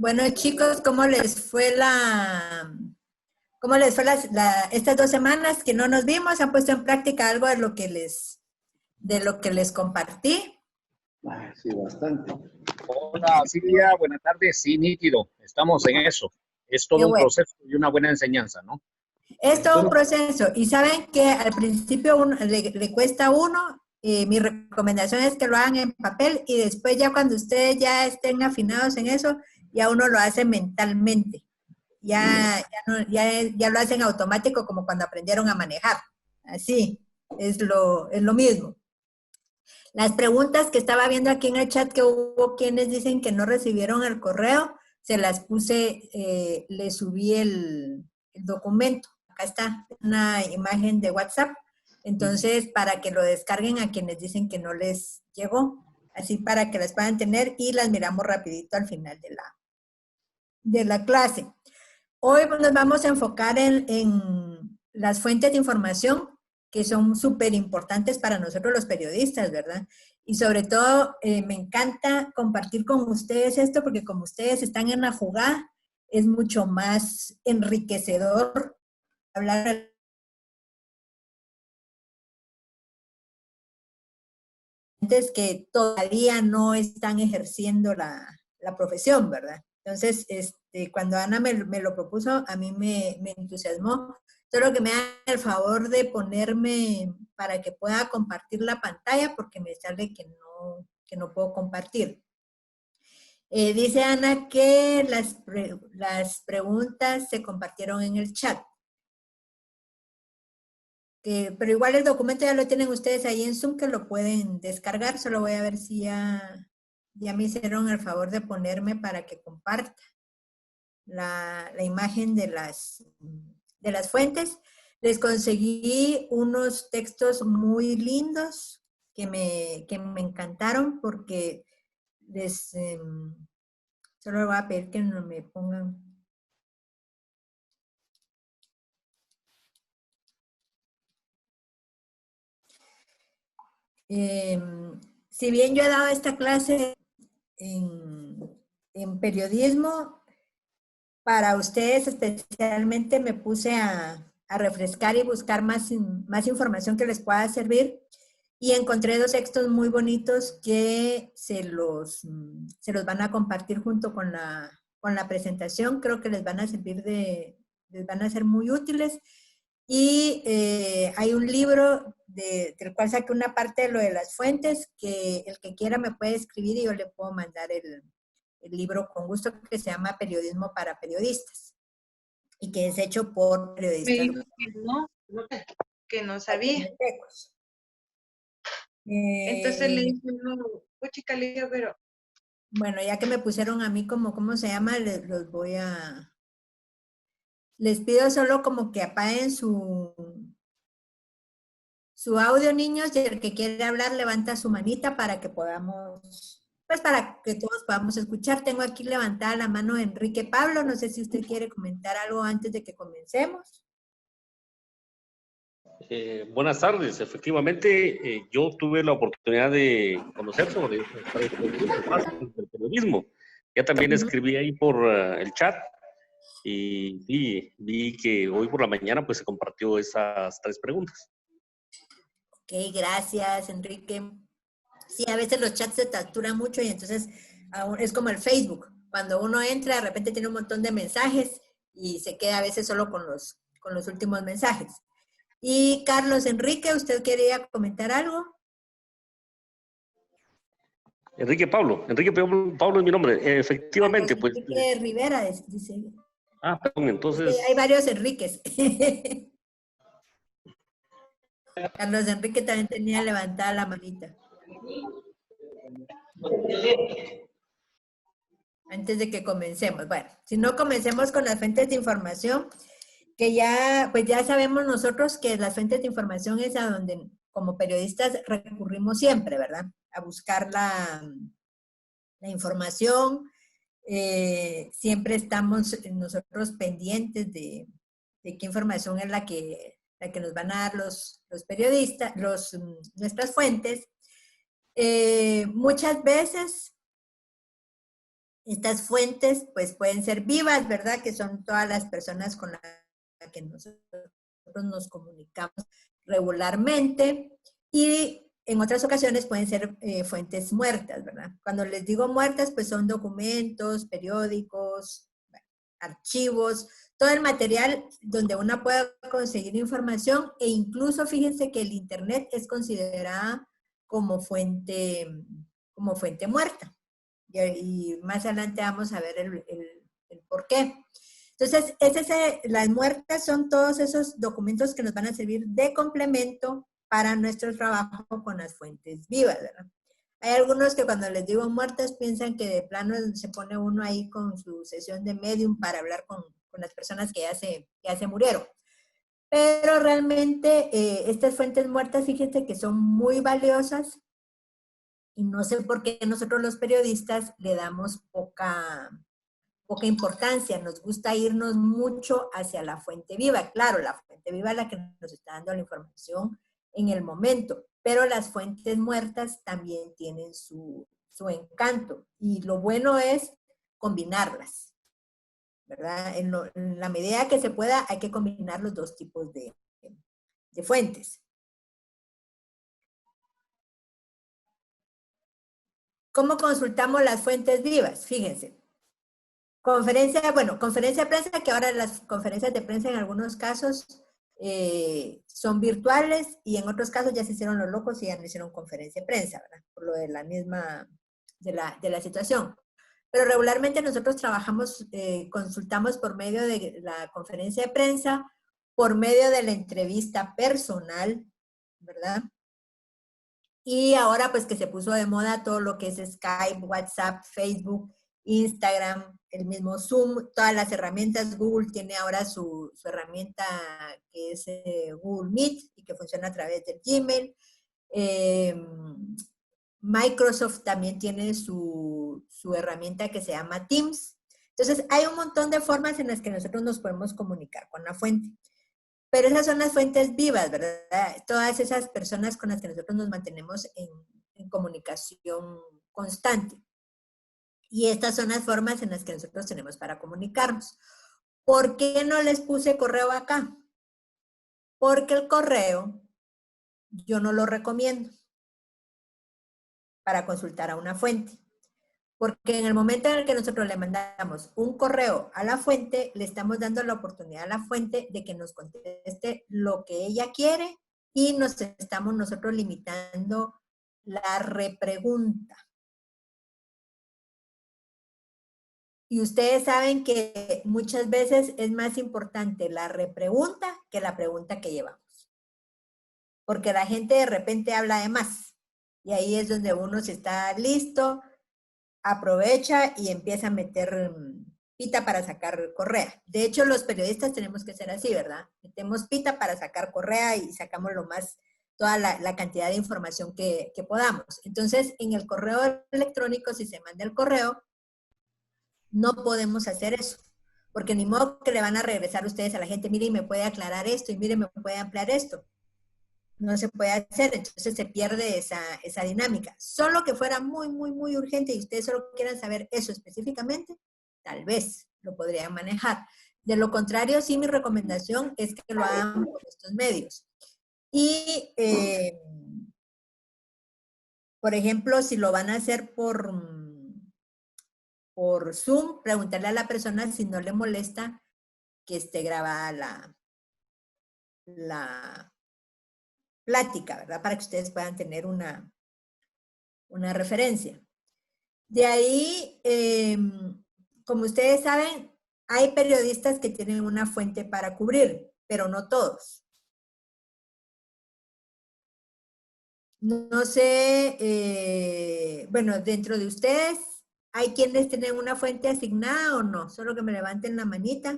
Bueno, chicos, cómo les fue estas 2 semanas que no nos vimos? ¿Han puesto en práctica algo de lo que les compartí? Sí, bastante. Hola Silvia, buenas tardes. Sí, nítido. Estamos en eso. Es Qué todo un bueno. proceso y una buena enseñanza, ¿no? Es todo un proceso. Y saben que al principio le cuesta a uno. Mi recomendación es que lo hagan en papel y después ya cuando ustedes ya estén afinados en eso, ya uno lo hace mentalmente. Ya lo hacen automático como cuando aprendieron a manejar. Así, es lo mismo. Las preguntas que estaba viendo aquí en el chat, que hubo quienes dicen que no recibieron el correo, se las puse, le subí el documento. Acá está una imagen de WhatsApp. Entonces, para que lo descarguen a quienes dicen que no les llegó, así para que las puedan tener y las miramos rapidito al final de la clase. Hoy nos vamos a enfocar en las fuentes de información que son súper importantes para nosotros los periodistas, ¿verdad? Y sobre todo me encanta compartir con ustedes esto porque como ustedes están en la jugada, es mucho más enriquecedor hablar que todavía no están ejerciendo la profesión, ¿verdad? Entonces, cuando Ana me lo propuso, a mí me entusiasmó. Solo que me hagan el favor de ponerme para que pueda compartir la pantalla porque me sale que no puedo compartir. Dice Ana que las preguntas se compartieron en el chat. Pero igual el documento ya lo tienen ustedes ahí en Zoom, que lo pueden descargar. Solo voy a ver si ya me hicieron el favor de ponerme para que comparta la imagen de las fuentes. Les conseguí unos textos muy lindos que me encantaron porque solo voy a pedir que no me pongan. Si bien yo he dado esta clase en periodismo, para ustedes especialmente me puse a refrescar y buscar más información que les pueda servir y encontré 2 textos muy bonitos que se los van a compartir junto con la presentación. Creo que les van a servir les van a ser muy útiles. Y hay un libro del cual saqué una parte de lo de las fuentes, que el que quiera me puede escribir y yo le puedo mandar el libro con gusto, que se llama Periodismo para Periodistas y que es hecho por periodistas. Me dijo que no sabía. Entonces le dije, no, chica, le dije, pero... Bueno, ya que me pusieron a mí como, ¿cómo se llama? Les pido solo como que apaguen su audio, niños, y el que quiere hablar levanta su manita para que podamos, pues para que todos podamos escuchar. Tengo aquí levantada la mano de Enrique Pablo. No sé si usted quiere comentar algo antes de que comencemos. Buenas tardes. Efectivamente, yo tuve la oportunidad de conocer sobre el periodismo. Ya también escribí ahí por el chat y vi que hoy por la mañana pues se compartió esas 3 preguntas. Ok, gracias, Enrique. Sí, a veces los chats se saturan mucho y entonces es como el Facebook. Cuando uno entra, de repente tiene un montón de mensajes y se queda a veces solo con los últimos mensajes. Y Carlos Enrique, ¿usted quería comentar algo? Enrique Pablo es mi nombre. Efectivamente, Carlos pues. Enrique Rivera, dice. Perdón, entonces. Hay varios Enriques. Carlos Enrique también tenía levantada la manita. Antes de que comencemos. Bueno, si no, comencemos con las fuentes de información, que pues ya sabemos nosotros que las fuentes de información es a donde como periodistas recurrimos siempre, ¿verdad? A buscar la información. Siempre estamos nosotros pendientes de qué información es la que nos van a dar los periodistas, nuestras fuentes. Muchas veces Estas fuentes, pues, pueden ser vivas, ¿verdad? Que son todas las personas con las que nosotros nos comunicamos regularmente. Y en otras ocasiones pueden ser fuentes muertas, ¿verdad? Cuando les digo muertas, pues son documentos, periódicos, archivos, todo el material donde uno puede conseguir información, e incluso fíjense que el Internet es considerada como fuente muerta. Y más adelante vamos a ver el por qué. Entonces, las muertas son todos esos documentos que nos van a servir de complemento para nuestro trabajo con las fuentes vivas, ¿verdad? Hay algunos que cuando les digo muertas piensan que de plano se pone uno ahí con su sesión de medium para hablar con las personas que ya se murieron. Pero realmente estas fuentes muertas, fíjense que son muy valiosas y no sé por qué nosotros los periodistas le damos poca importancia. Nos gusta irnos mucho hacia la fuente viva. Claro, la fuente viva es la que nos está dando la información en el momento, pero las fuentes muertas también tienen su encanto, y lo bueno es combinarlas, ¿verdad? En la medida que se pueda, hay que combinar los dos tipos de fuentes. ¿Cómo consultamos las fuentes vivas? Fíjense. Conferencia de prensa, que ahora las conferencias de prensa en algunos casos son virtuales, y en otros casos ya se hicieron los locos y ya no hicieron conferencia de prensa, ¿verdad? Por lo de la misma, de la situación. Pero regularmente nosotros trabajamos, consultamos por medio de la conferencia de prensa, por medio de la entrevista personal, ¿verdad? Y ahora pues que se puso de moda todo lo que es Skype, WhatsApp, Facebook, Instagram, el mismo Zoom, todas las herramientas. Google tiene ahora su herramienta que es Google Meet, y que funciona a través del Gmail. Microsoft también tiene su herramienta que se llama Teams. Entonces hay un montón de formas en las que nosotros nos podemos comunicar con la fuente. Pero esas son las fuentes vivas, ¿verdad? Todas esas personas con las que nosotros nos mantenemos en comunicación constante. Y estas son las formas en las que nosotros tenemos para comunicarnos. ¿Por qué no les puse correo acá? Porque el correo yo no lo recomiendo para consultar a una fuente. Porque en el momento en el que nosotros le mandamos un correo a la fuente, le estamos dando la oportunidad a la fuente de que nos conteste lo que ella quiere, y nos estamos nosotros limitando la repregunta. Y ustedes saben que muchas veces es más importante la repregunta que la pregunta que llevamos. Porque la gente de repente habla de más. Y ahí es donde uno, si está listo, aprovecha y empieza a meter pita para sacar correa. De hecho, los periodistas tenemos que ser así, ¿verdad? Metemos pita para sacar correa y sacamos toda la cantidad de información que podamos. Entonces, en el correo electrónico, si se manda el correo, no podemos hacer eso, porque ni modo que le van a regresar ustedes a la gente, mire, y me puede aclarar esto, y mire, me puede ampliar esto. No se puede hacer, entonces se pierde esa dinámica. Solo que fuera muy, muy, muy urgente y ustedes solo quieran saber eso específicamente, tal vez lo podrían manejar. De lo contrario, sí, mi recomendación es que lo hagan por estos medios. Y, por ejemplo, si lo van a hacer por Zoom, preguntarle a la persona si no le molesta que esté grabada la plática, ¿verdad? Para que ustedes puedan tener una referencia. De ahí, como ustedes saben, hay periodistas que tienen una fuente para cubrir, pero no todos. No sé, bueno, dentro de ustedes, ¿hay quienes tienen una fuente asignada o no? Solo que me levanten la manita.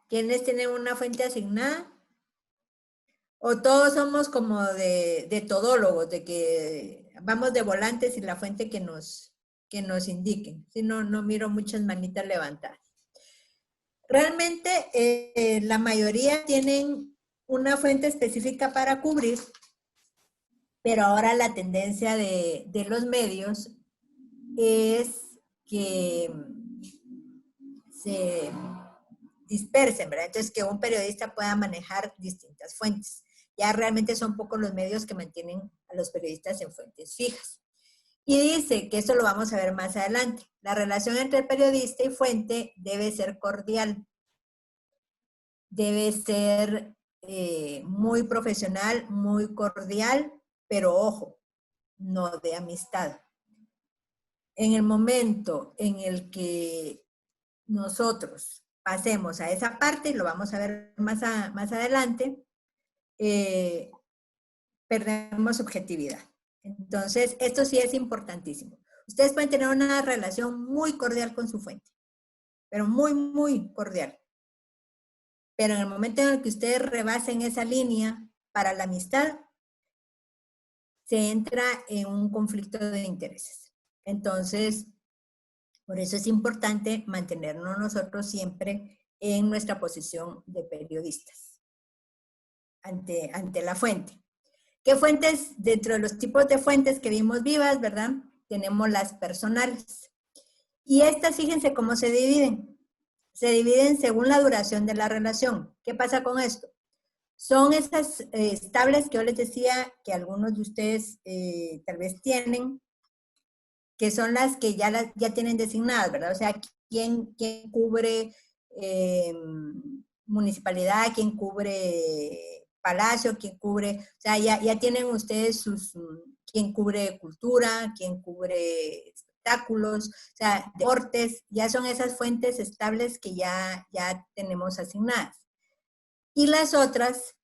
¿Quiénes tienen una fuente asignada? ¿O todos somos como de todólogos, de que vamos de volantes y la fuente que nos indiquen? Si no, no miro muchas manitas levantadas. Realmente la mayoría tienen una fuente específica para cubrir, Pero ahora la tendencia de los medios es que se dispersen, ¿verdad? Entonces, que un periodista pueda manejar distintas fuentes. Ya realmente son pocos los medios que mantienen a los periodistas en fuentes fijas. Y dice que eso lo vamos a ver más adelante. La relación entre periodista y fuente debe ser cordial. Debe ser muy profesional, muy cordial, pero ojo, no de amistad. En el momento en el que nosotros pasemos a esa parte, y lo vamos a ver más adelante, perdemos objetividad. Entonces, esto sí es importantísimo. Ustedes pueden tener una relación muy cordial con su fuente, pero muy, muy cordial. Pero en el momento en el que ustedes rebasen esa línea para la amistad, se entra en un conflicto de intereses. Entonces, por eso es importante mantenernos nosotros siempre en nuestra posición de periodistas ante la fuente. ¿Qué fuentes? Dentro de los tipos de fuentes que vimos vivas, ¿verdad? Tenemos las personales. Y estas, fíjense cómo se dividen. Se dividen según la duración de la relación. ¿Qué pasa con esto? Son esas estables que yo les decía que algunos de ustedes tal vez tienen, que son las que ya tienen designadas, ¿verdad? O sea, ¿quién cubre municipalidad, quién cubre palacio, quién cubre, o sea, ya tienen ustedes quién cubre cultura, quién cubre espectáculos, o sea, deportes, ya son esas fuentes estables que ya tenemos asignadas. Y las otras,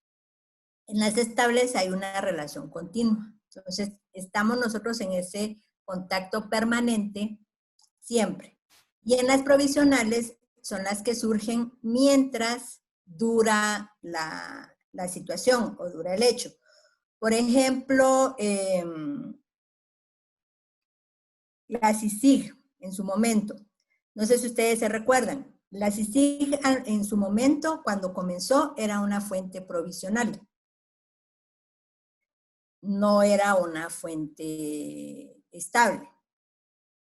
en las estables hay una relación continua. Entonces, estamos nosotros en ese contacto permanente siempre. Y en las provisionales son las que surgen mientras dura la situación o dura el hecho. Por ejemplo, la CICIG en su momento. No sé si ustedes se recuerdan. La CICIG en su momento, cuando comenzó, era una fuente provisional. No era una fuente estable.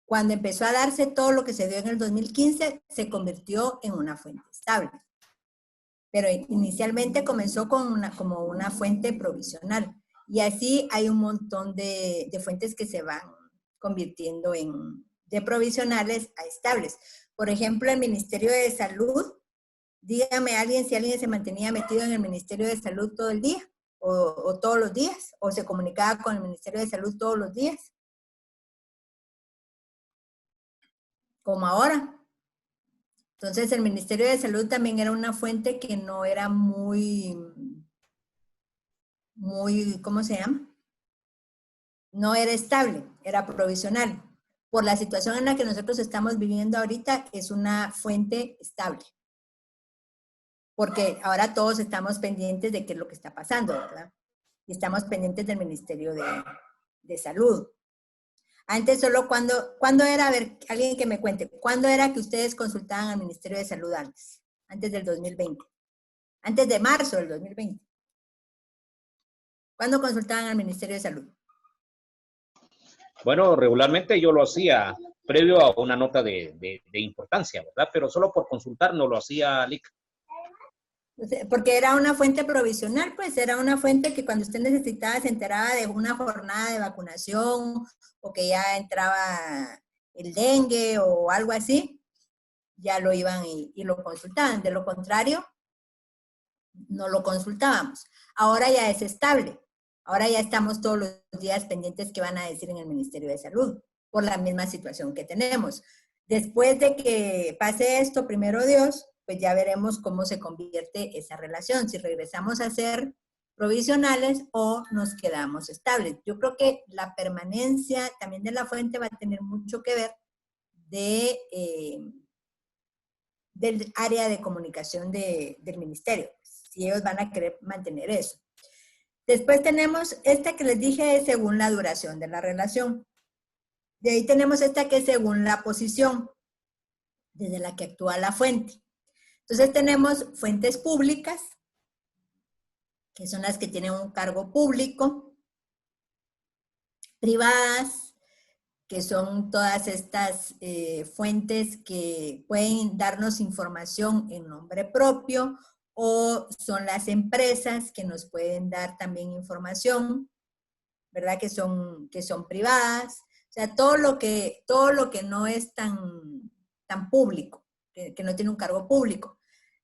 Cuando empezó a darse todo lo que se dio en el 2015, se convirtió en una fuente estable. Pero inicialmente comenzó como una fuente provisional. Y así hay un montón de fuentes que se van convirtiendo de provisionales a estables. Por ejemplo, el Ministerio de Salud, dígame alguien si alguien se mantenía metido en el Ministerio de Salud todo el día, o todos los días, o se comunicaba con el Ministerio de Salud todos los días. Como ahora. Entonces, el Ministerio de Salud también era una fuente que no era muy, ¿cómo se llama? No era estable, era provisional. Por la situación en la que nosotros estamos viviendo ahorita, es una fuente estable. Porque ahora todos estamos pendientes de qué es lo que está pasando, ¿verdad? Y estamos pendientes del Ministerio de Salud. Antes solo ¿cuándo era? A ver, alguien que me cuente, ¿cuándo era que ustedes consultaban al Ministerio de Salud antes? Antes del 2020. Antes de marzo del 2020. ¿Cuándo consultaban al Ministerio de Salud? Bueno, regularmente yo lo hacía previo a una nota de importancia, ¿verdad? Pero solo por consultar no lo hacía LIC. Porque era una fuente provisional, pues era una fuente que cuando usted necesitaba se enteraba de una jornada de vacunación o que ya entraba el dengue o algo así, ya lo iban y lo consultaban. De lo contrario, no lo consultábamos. Ahora ya es estable. Ahora ya estamos todos los días pendientes qué van a decir en el Ministerio de Salud por la misma situación que tenemos. Después de que pase esto, primero Dios, pues ya veremos cómo se convierte esa relación, si regresamos a ser provisionales o nos quedamos estables. Yo creo que la permanencia también de la fuente va a tener mucho que ver del área de comunicación del ministerio, si ellos van a querer mantener eso. Después tenemos esta que les dije es según la duración de la relación. De ahí tenemos esta que es según la posición desde la que actúa la fuente. Entonces tenemos fuentes públicas, que son las que tienen un cargo público. privadas, que son todas estas fuentes que pueden darnos información en nombre propio, o son las empresas que nos pueden dar también información, ¿verdad? Que son privadas. O sea, todo lo que no es tan público, que no tiene un cargo público.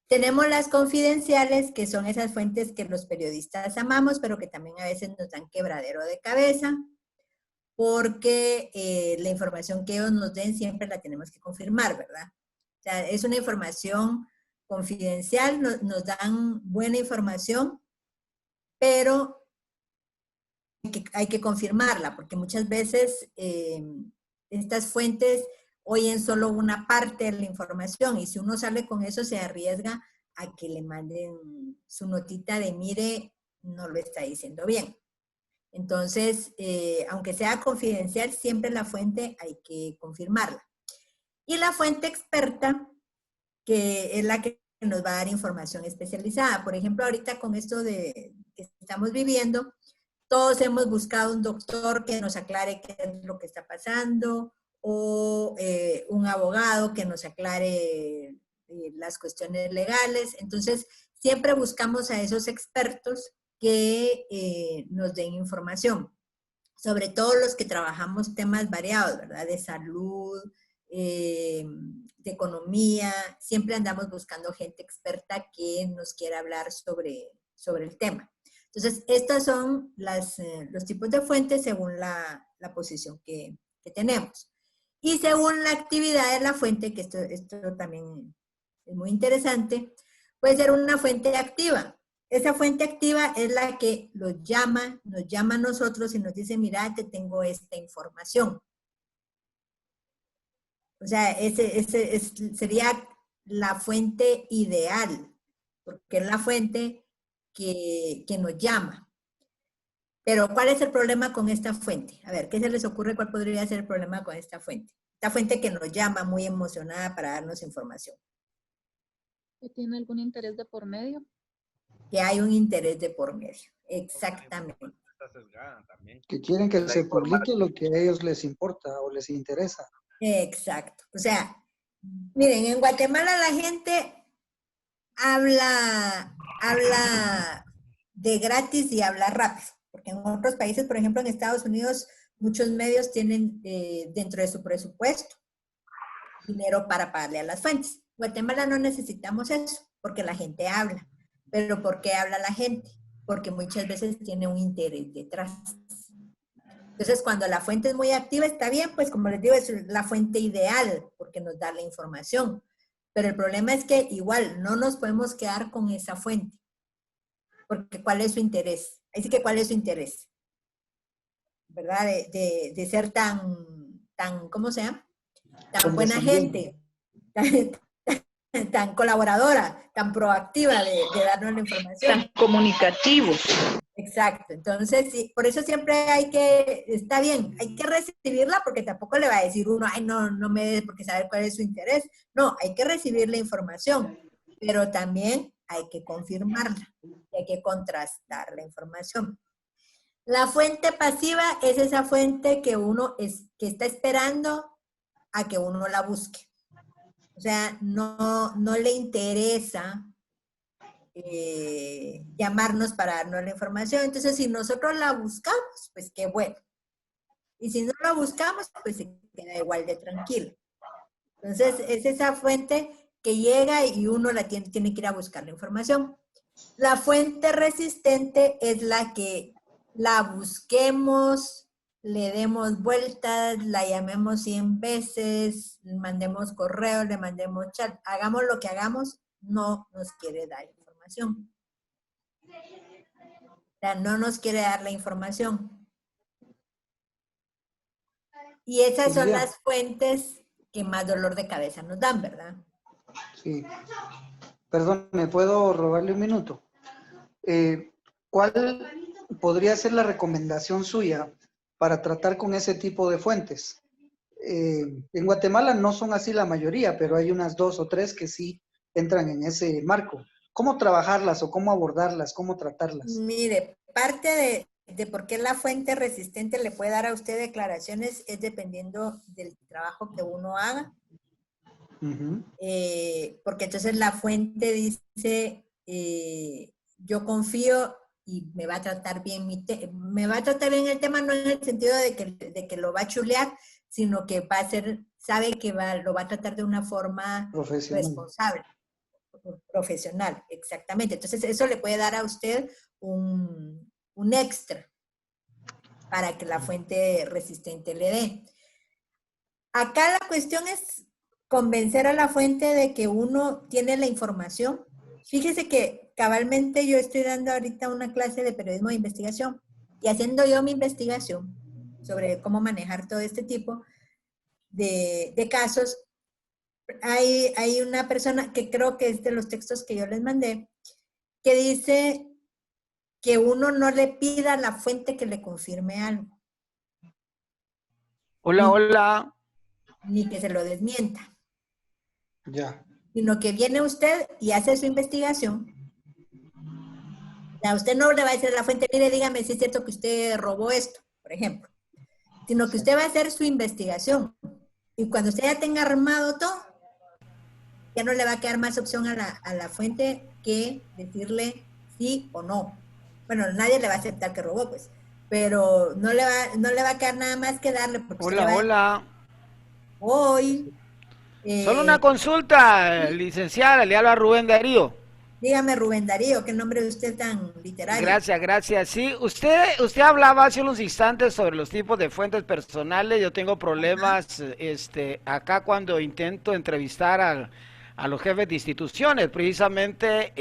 Tenemos las confidenciales, que son esas fuentes que los periodistas amamos, pero que también a veces nos dan quebradero de cabeza, porque la información que ellos nos den siempre la tenemos que confirmar, ¿verdad? O sea, es una información confidencial, nos dan buena información, pero hay que confirmarla, porque muchas veces estas fuentes oyen solo una parte de la información, y si uno sale con eso se arriesga a que le manden su notita de mire, no lo está diciendo bien. Entonces, aunque sea confidencial, siempre la fuente hay que confirmarla. Y la fuente experta, que es la que nos va a dar información especializada. Por ejemplo, ahorita con esto que estamos viviendo, todos hemos buscado un doctor que nos aclare qué es lo que está pasando, o un abogado que nos aclare las cuestiones legales. Entonces, siempre buscamos a esos expertos que nos den información, sobre todo los que trabajamos temas variados, ¿verdad? De salud, de economía, siempre andamos buscando gente experta que nos quiera hablar sobre el tema. Entonces, estos son los tipos de fuentes según la posición que tenemos. Y según la actividad de la fuente, que esto también es muy interesante, puede ser una fuente activa. Esa fuente activa es la que nos llama a nosotros y nos dice, mira, te tengo esta información. O sea, sería la fuente ideal, porque es la fuente que nos llama. Pero, ¿cuál es el problema con esta fuente? A ver, ¿qué se les ocurre? ¿Cuál podría ser el problema con esta fuente? Esta fuente que nos llama muy emocionada para darnos información. ¿Que tiene algún interés de por medio? Que hay un interés de por medio, exactamente. Que quieren que se publique lo que a ellos les importa o les interesa. Exacto. O sea, miren, en Guatemala la gente habla de gratis y habla rápido. Porque en otros países, por ejemplo en Estados Unidos, muchos medios tienen dentro de su presupuesto dinero para pagarle a las fuentes. En Guatemala no necesitamos eso, porque la gente habla. ¿Pero por qué habla la gente? Porque muchas veces tiene un interés detrás. Entonces, cuando la fuente es muy activa, está bien, pues como les digo, es la fuente ideal, porque nos da la información. Pero el problema es que igual no nos podemos quedar con esa fuente. Porque ¿cuál es su interés? Así que ¿cuál es su interés? ¿Verdad? De ser tan, ¿cómo se llama? Tan buena gente, tan colaboradora, tan proactiva de darnos la información. Tan comunicativos. Exacto. Entonces, sí, por eso siempre está bien, hay que recibirla porque tampoco le va a decir uno, ay, no me des porque saber cuál es su interés. No, hay que recibir la información, pero también hay que confirmarla, hay que contrastar la información. La fuente pasiva es esa fuente que que está esperando a que uno la busque. O sea, no le interesa llamarnos para darnos la información. Entonces, si nosotros la buscamos, pues qué bueno. Y si no la buscamos, pues se queda igual de tranquilo. Entonces, es esa fuente que llega y uno tiene que ir a buscar la información. La fuente resistente es la que la busquemos, le demos vueltas, la llamemos 100 veces, le mandemos correo, le mandemos chat, hagamos lo que hagamos, no nos quiere dar información. O sea, no nos quiere dar la información. Y esas son las fuentes que más dolor de cabeza nos dan, ¿verdad? Sí. Perdón, ¿me puedo robarle un minuto? ¿Cuál podría ser la recomendación suya para tratar con ese tipo de fuentes? En Guatemala no son así la mayoría, pero hay unas 2 o 3 que sí entran en ese marco. ¿Cómo trabajarlas o cómo abordarlas, cómo tratarlas? Mire, parte por qué la fuente resistente le puede dar a usted declaraciones es dependiendo del trabajo que uno haga. Porque entonces la fuente dice, yo confío y me va a tratar bien me va a tratar bien el tema, no en el sentido de que lo va a chulear, sino que va a ser, sabe que lo va a tratar de una forma responsable, profesional, exactamente. Entonces eso le puede dar a usted un extra para que la fuente resistente le dé. Acá la cuestión es convencer a la fuente de que uno tiene la información. Fíjese que cabalmente yo estoy dando ahorita una clase de periodismo de investigación y haciendo yo mi investigación sobre cómo manejar todo este tipo de casos. Hay una persona que creo que es de los textos que yo les mandé, que dice que uno no le pida a la fuente que le confirme algo. Hola. Ni que se lo desmienta. Ya. Sino que viene usted y hace su investigación. O sea, usted no le va a decir a la fuente, mire, dígame si es cierto que usted robó esto, por ejemplo. Sino que usted va a hacer su investigación. Y cuando usted ya tenga armado todo, ya no le va a quedar más opción a la fuente que decirle sí o no. Bueno, nadie le va a aceptar que robó, pues. Pero no le va a quedar nada más que darle. Porque Hola. Hoy. Solo una consulta, licenciada, le habla Rubén Darío. Dígame, Rubén Darío, qué nombre de usted tan literario. Gracias. Sí, usted hablaba hace unos instantes sobre los tipos de fuentes personales. Yo tengo problemas acá cuando intento entrevistar a los jefes de instituciones. Precisamente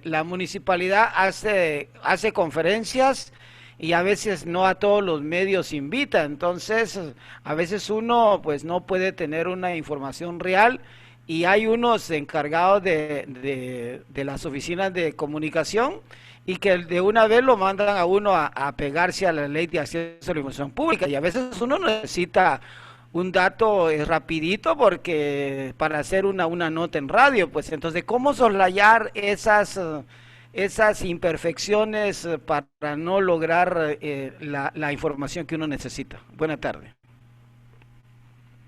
la municipalidad hace conferencias y a veces no a todos los medios invita, entonces a veces uno pues no puede tener una información real y hay unos encargados de las oficinas de comunicación y que de una vez lo mandan a uno a pegarse a la ley de acceso a la información pública y a veces uno necesita un dato rapidito porque para hacer una nota en radio, pues entonces ¿cómo soslayar esas imperfecciones para no lograr la información que uno necesita? Buena tarde.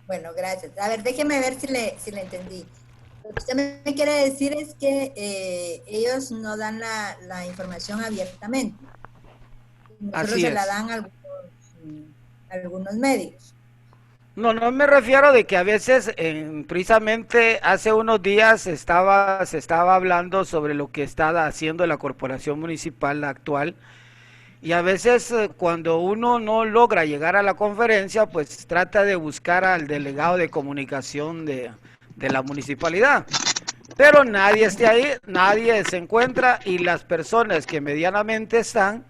Bueno, gracias. A ver, déjeme ver si le entendí. Lo que usted me quiere decir es que ellos no dan la información abiertamente. Nosotros se la dan a algunos medios. No me refiero de que a veces, precisamente hace unos días se estaba hablando sobre lo que está haciendo la corporación municipal actual y a veces cuando uno no logra llegar a la conferencia, pues trata de buscar al delegado de comunicación de la municipalidad. Pero nadie está ahí, nadie se encuentra y las personas que medianamente están,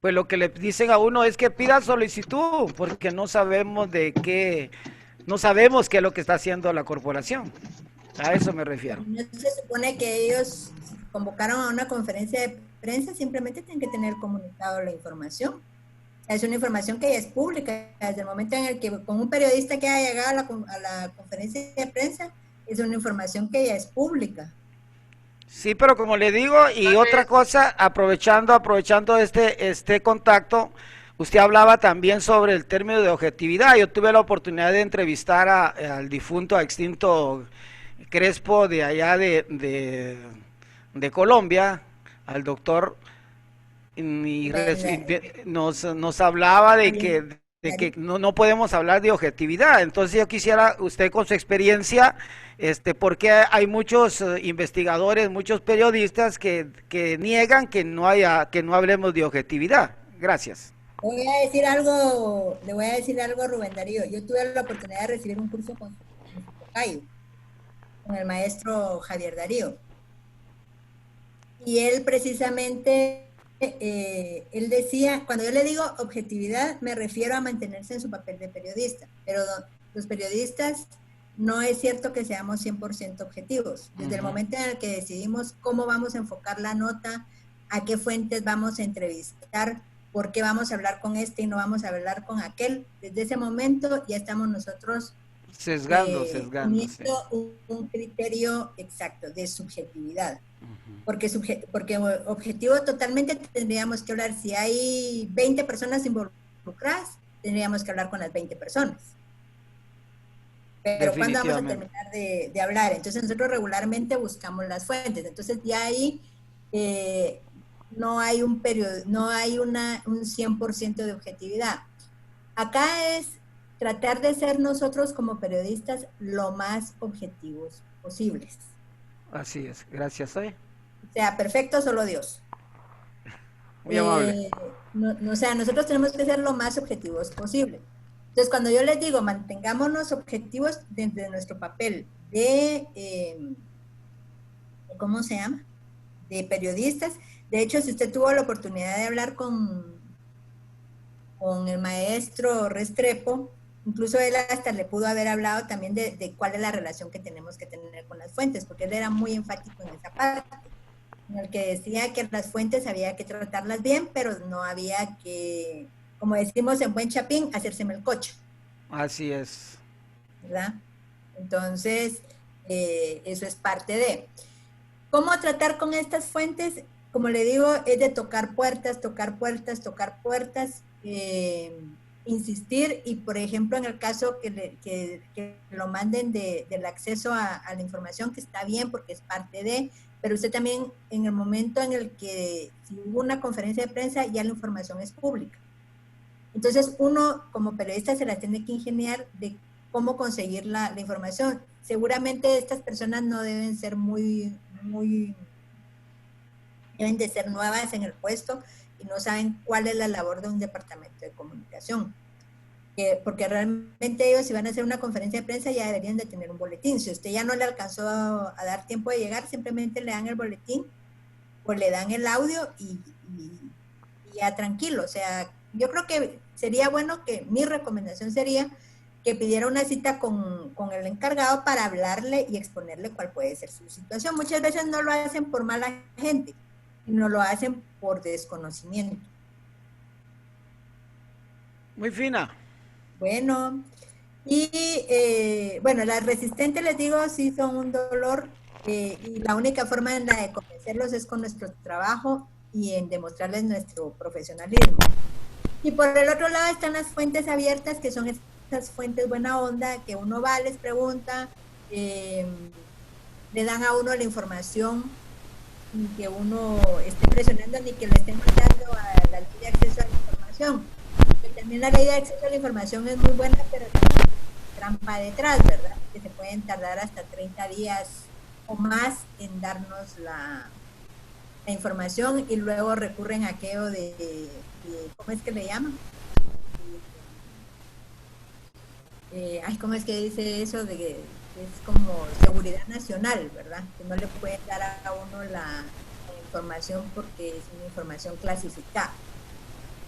pues lo que le dicen a uno es que pida solicitud, porque no sabemos qué es lo que está haciendo la corporación. A eso me refiero. No se supone que ellos convocaron a una conferencia de prensa, simplemente tienen que tener comunicado la información. Es una información que ya es pública. Desde el momento en el que con un periodista que haya llegado a la conferencia de prensa, es una información que ya es pública. Sí, pero como le digo, y otra cosa, aprovechando este contacto, usted hablaba también sobre el término de objetividad. Yo tuve la oportunidad de entrevistar al difunto, extinto Crespo de allá de Colombia, al doctor, y nos hablaba de que no podemos hablar de objetividad. Entonces yo quisiera, usted con su experiencia, porque hay muchos investigadores, muchos periodistas que niegan que no hablemos de objetividad. Gracias. Le voy a decir algo, Rubén Darío. Yo tuve la oportunidad de recibir un curso con el maestro Javier Darío. Y él precisamente, él decía, cuando yo le digo objetividad, me refiero a mantenerse en su papel de periodista. Pero los periodistas no es cierto que seamos 100% objetivos. Desde el momento en el que decidimos cómo vamos a enfocar la nota, a qué fuentes vamos a entrevistar, por qué vamos a hablar con este y no vamos a hablar con aquel, desde ese momento ya estamos nosotros Sesgándose. Teniendo un criterio exacto de subjetividad. Porque objetivo totalmente tendríamos que hablar, si hay 20 personas involucradas, tendríamos que hablar con las 20 personas. Pero ¿cuándo vamos a terminar de hablar? Entonces nosotros regularmente buscamos las fuentes. Entonces ya ahí no hay un 100% de objetividad. Acá es tratar de ser nosotros como periodistas lo más objetivos posibles. Así es, gracias. O sea, perfecto solo Dios. Muy amable. O sea, nosotros tenemos que ser lo más objetivos posible. Entonces, cuando yo les digo, mantengámonos objetivos desde nuestro papel de, ¿cómo se llama? De periodistas. De hecho, si usted tuvo la oportunidad de hablar con el maestro Restrepo, incluso él hasta le pudo haber hablado también de cuál es la relación que tenemos que tener con las fuentes, porque él era muy enfático en esa parte, en el que decía que las fuentes había que tratarlas bien, pero no había que, como decimos en buen chapín, hacerse melcocha. Así es. ¿Verdad? Entonces, eso es parte de. ¿Cómo tratar con estas fuentes? Como le digo, es de tocar puertas, insistir, y por ejemplo, en el caso que lo manden del acceso a la información, que está bien porque es parte de, pero usted también, en el momento en el que si hubo una conferencia de prensa, ya la información es pública. Entonces, uno como periodista se la tiene que ingeniar de cómo conseguir la información. Seguramente estas personas no deben ser deben de ser nuevas en el puesto y no saben cuál es la labor de un departamento de comunicación. Porque realmente ellos, si van a hacer una conferencia de prensa, ya deberían de tener un boletín. Si usted ya no le alcanzó a dar tiempo de llegar, simplemente le dan el boletín o le dan el audio y ya tranquilo. O sea, yo creo que sería bueno mi recomendación sería que pidiera una cita con el encargado para hablarle y exponerle cuál puede ser su situación. Muchas veces no lo hacen por mala gente, sino lo hacen por desconocimiento. Muy fina. Bueno, y bueno, las resistentes, les digo, sí son un dolor, y la única forma en la de convencerlos es con nuestro trabajo y en demostrarles nuestro profesionalismo. Y por el otro lado están las fuentes abiertas, que son esas fuentes buena onda, que uno va, les pregunta, le dan a uno la información, ni que uno esté presionando, ni que le estén mandando a la ley de acceso a la información. Porque también la ley de acceso a la información es muy buena, pero también hay trampa detrás, ¿verdad? Que se pueden tardar hasta 30 días o más en darnos la información, y luego recurren a aquello de ¿cómo es que le llaman? ¿Cómo es que dice eso? De que es como seguridad nacional, ¿verdad? Que no le pueden dar a uno la información porque es una información clasificada.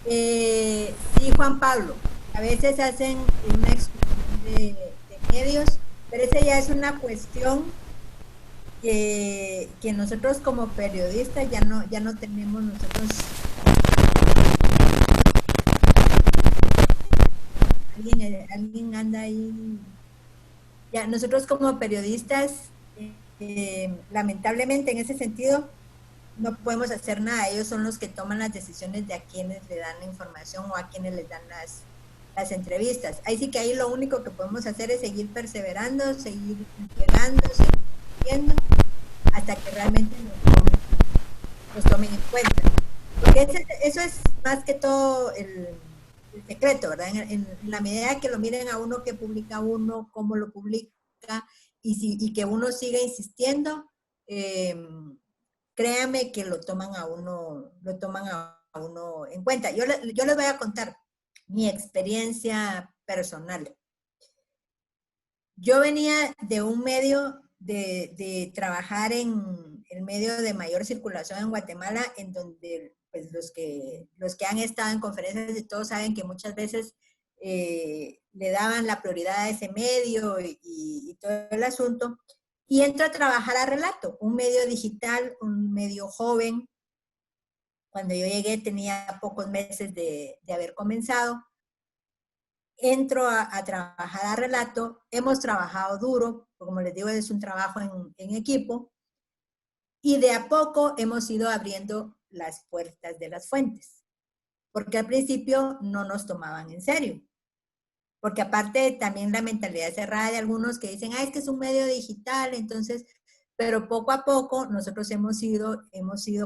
Sí, Juan Pablo, a veces hacen una exclusión de medios, pero esa ya es una cuestión que nosotros como periodistas ya no tenemos nosotros. Alguien anda ahí. Ya, nosotros como periodistas, lamentablemente en ese sentido, no podemos hacer nada. Ellos son los que toman las decisiones de a quienes le dan la información o a quienes les dan las entrevistas. Ahí sí que ahí lo único que podemos hacer es seguir perseverando, seguir llegando, seguir viendo, hasta que realmente nos tomen en cuenta. Porque eso es más que todo el secreto, ¿verdad? En la medida que lo miren a uno, que publica uno, cómo lo publica, y que uno siga insistiendo, créame que lo toman a uno en cuenta. Yo les voy a contar mi experiencia personal. Yo venía de un medio de trabajar en el medio de mayor circulación en Guatemala, en donde pues los que han estado en conferencias y todos saben que muchas veces le daban la prioridad a ese medio y todo el asunto, y entro a trabajar a Relato, un medio digital, un medio joven. Cuando yo llegué tenía pocos meses de haber comenzado, entro a trabajar a Relato. Hemos trabajado duro, como les digo, es un trabajo en equipo, y de a poco hemos ido abriendo las puertas de las fuentes, porque al principio no nos tomaban en serio. Porque aparte también la mentalidad cerrada de algunos que dicen, es que es un medio digital, entonces, pero poco a poco nosotros hemos ido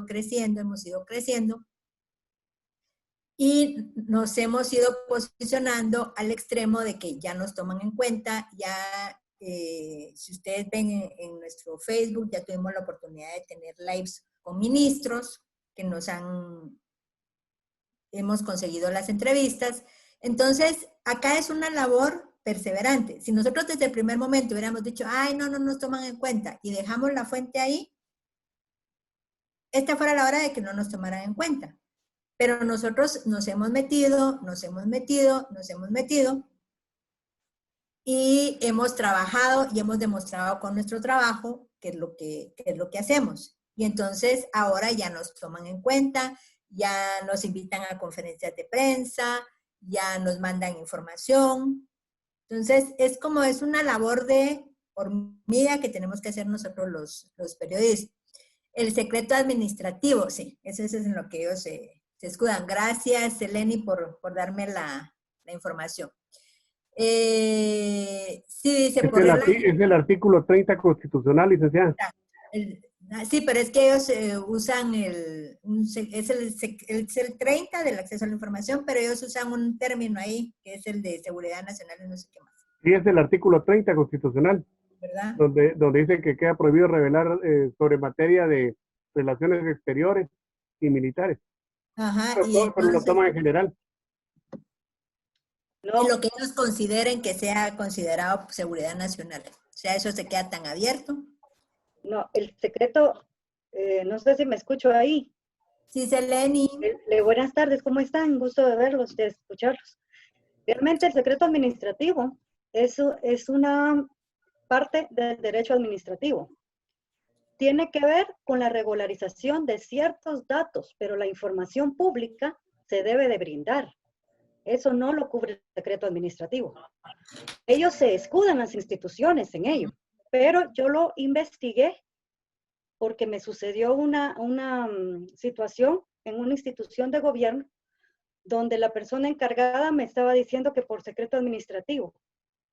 creciendo, y nos hemos ido posicionando al extremo de que ya nos toman en cuenta, ya si ustedes ven en nuestro Facebook, ya tuvimos la oportunidad de tener lives con ministros que hemos conseguido las entrevistas. Entonces, acá es una labor perseverante. Si nosotros desde el primer momento hubiéramos dicho, no nos toman en cuenta y dejamos la fuente ahí, esta fuera la hora de que no nos tomaran en cuenta. Pero nosotros nos hemos metido, y hemos trabajado y hemos demostrado con nuestro trabajo qué es lo que hacemos. Y entonces ahora ya nos toman en cuenta, ya nos invitan a conferencias de prensa, ya nos mandan información. Entonces es una labor de hormiga que tenemos que hacer nosotros los periodistas. El secreto administrativo, sí, eso es en lo que ellos se escudan. Gracias, Eleni, por darme la información. Sí, dice es el artículo 30 constitucional, licenciada. Sí, pero es que ellos usan es el 30 del acceso a la información, pero ellos usan un término ahí, que es el de seguridad nacional y no sé qué más. Sí, es el artículo 30 constitucional, ¿verdad? Donde dice que queda prohibido revelar sobre materia de relaciones exteriores y militares. Ajá. Pero lo toman en general. No. Lo que ellos consideren que sea considerado seguridad nacional. O sea, eso se queda tan abierto. No, el secreto, no sé si me escucho ahí. Sí, Seleni. Buenas tardes, ¿cómo están? Gusto de verlos, de escucharlos. Realmente el secreto administrativo es una parte del derecho administrativo. Tiene que ver con la regularización de ciertos datos, pero la información pública se debe de brindar. Eso no lo cubre el secreto administrativo. Ellos se escudan, las instituciones, en ello. Pero yo lo investigué porque me sucedió una situación en una institución de gobierno donde la persona encargada me estaba diciendo que por secreto administrativo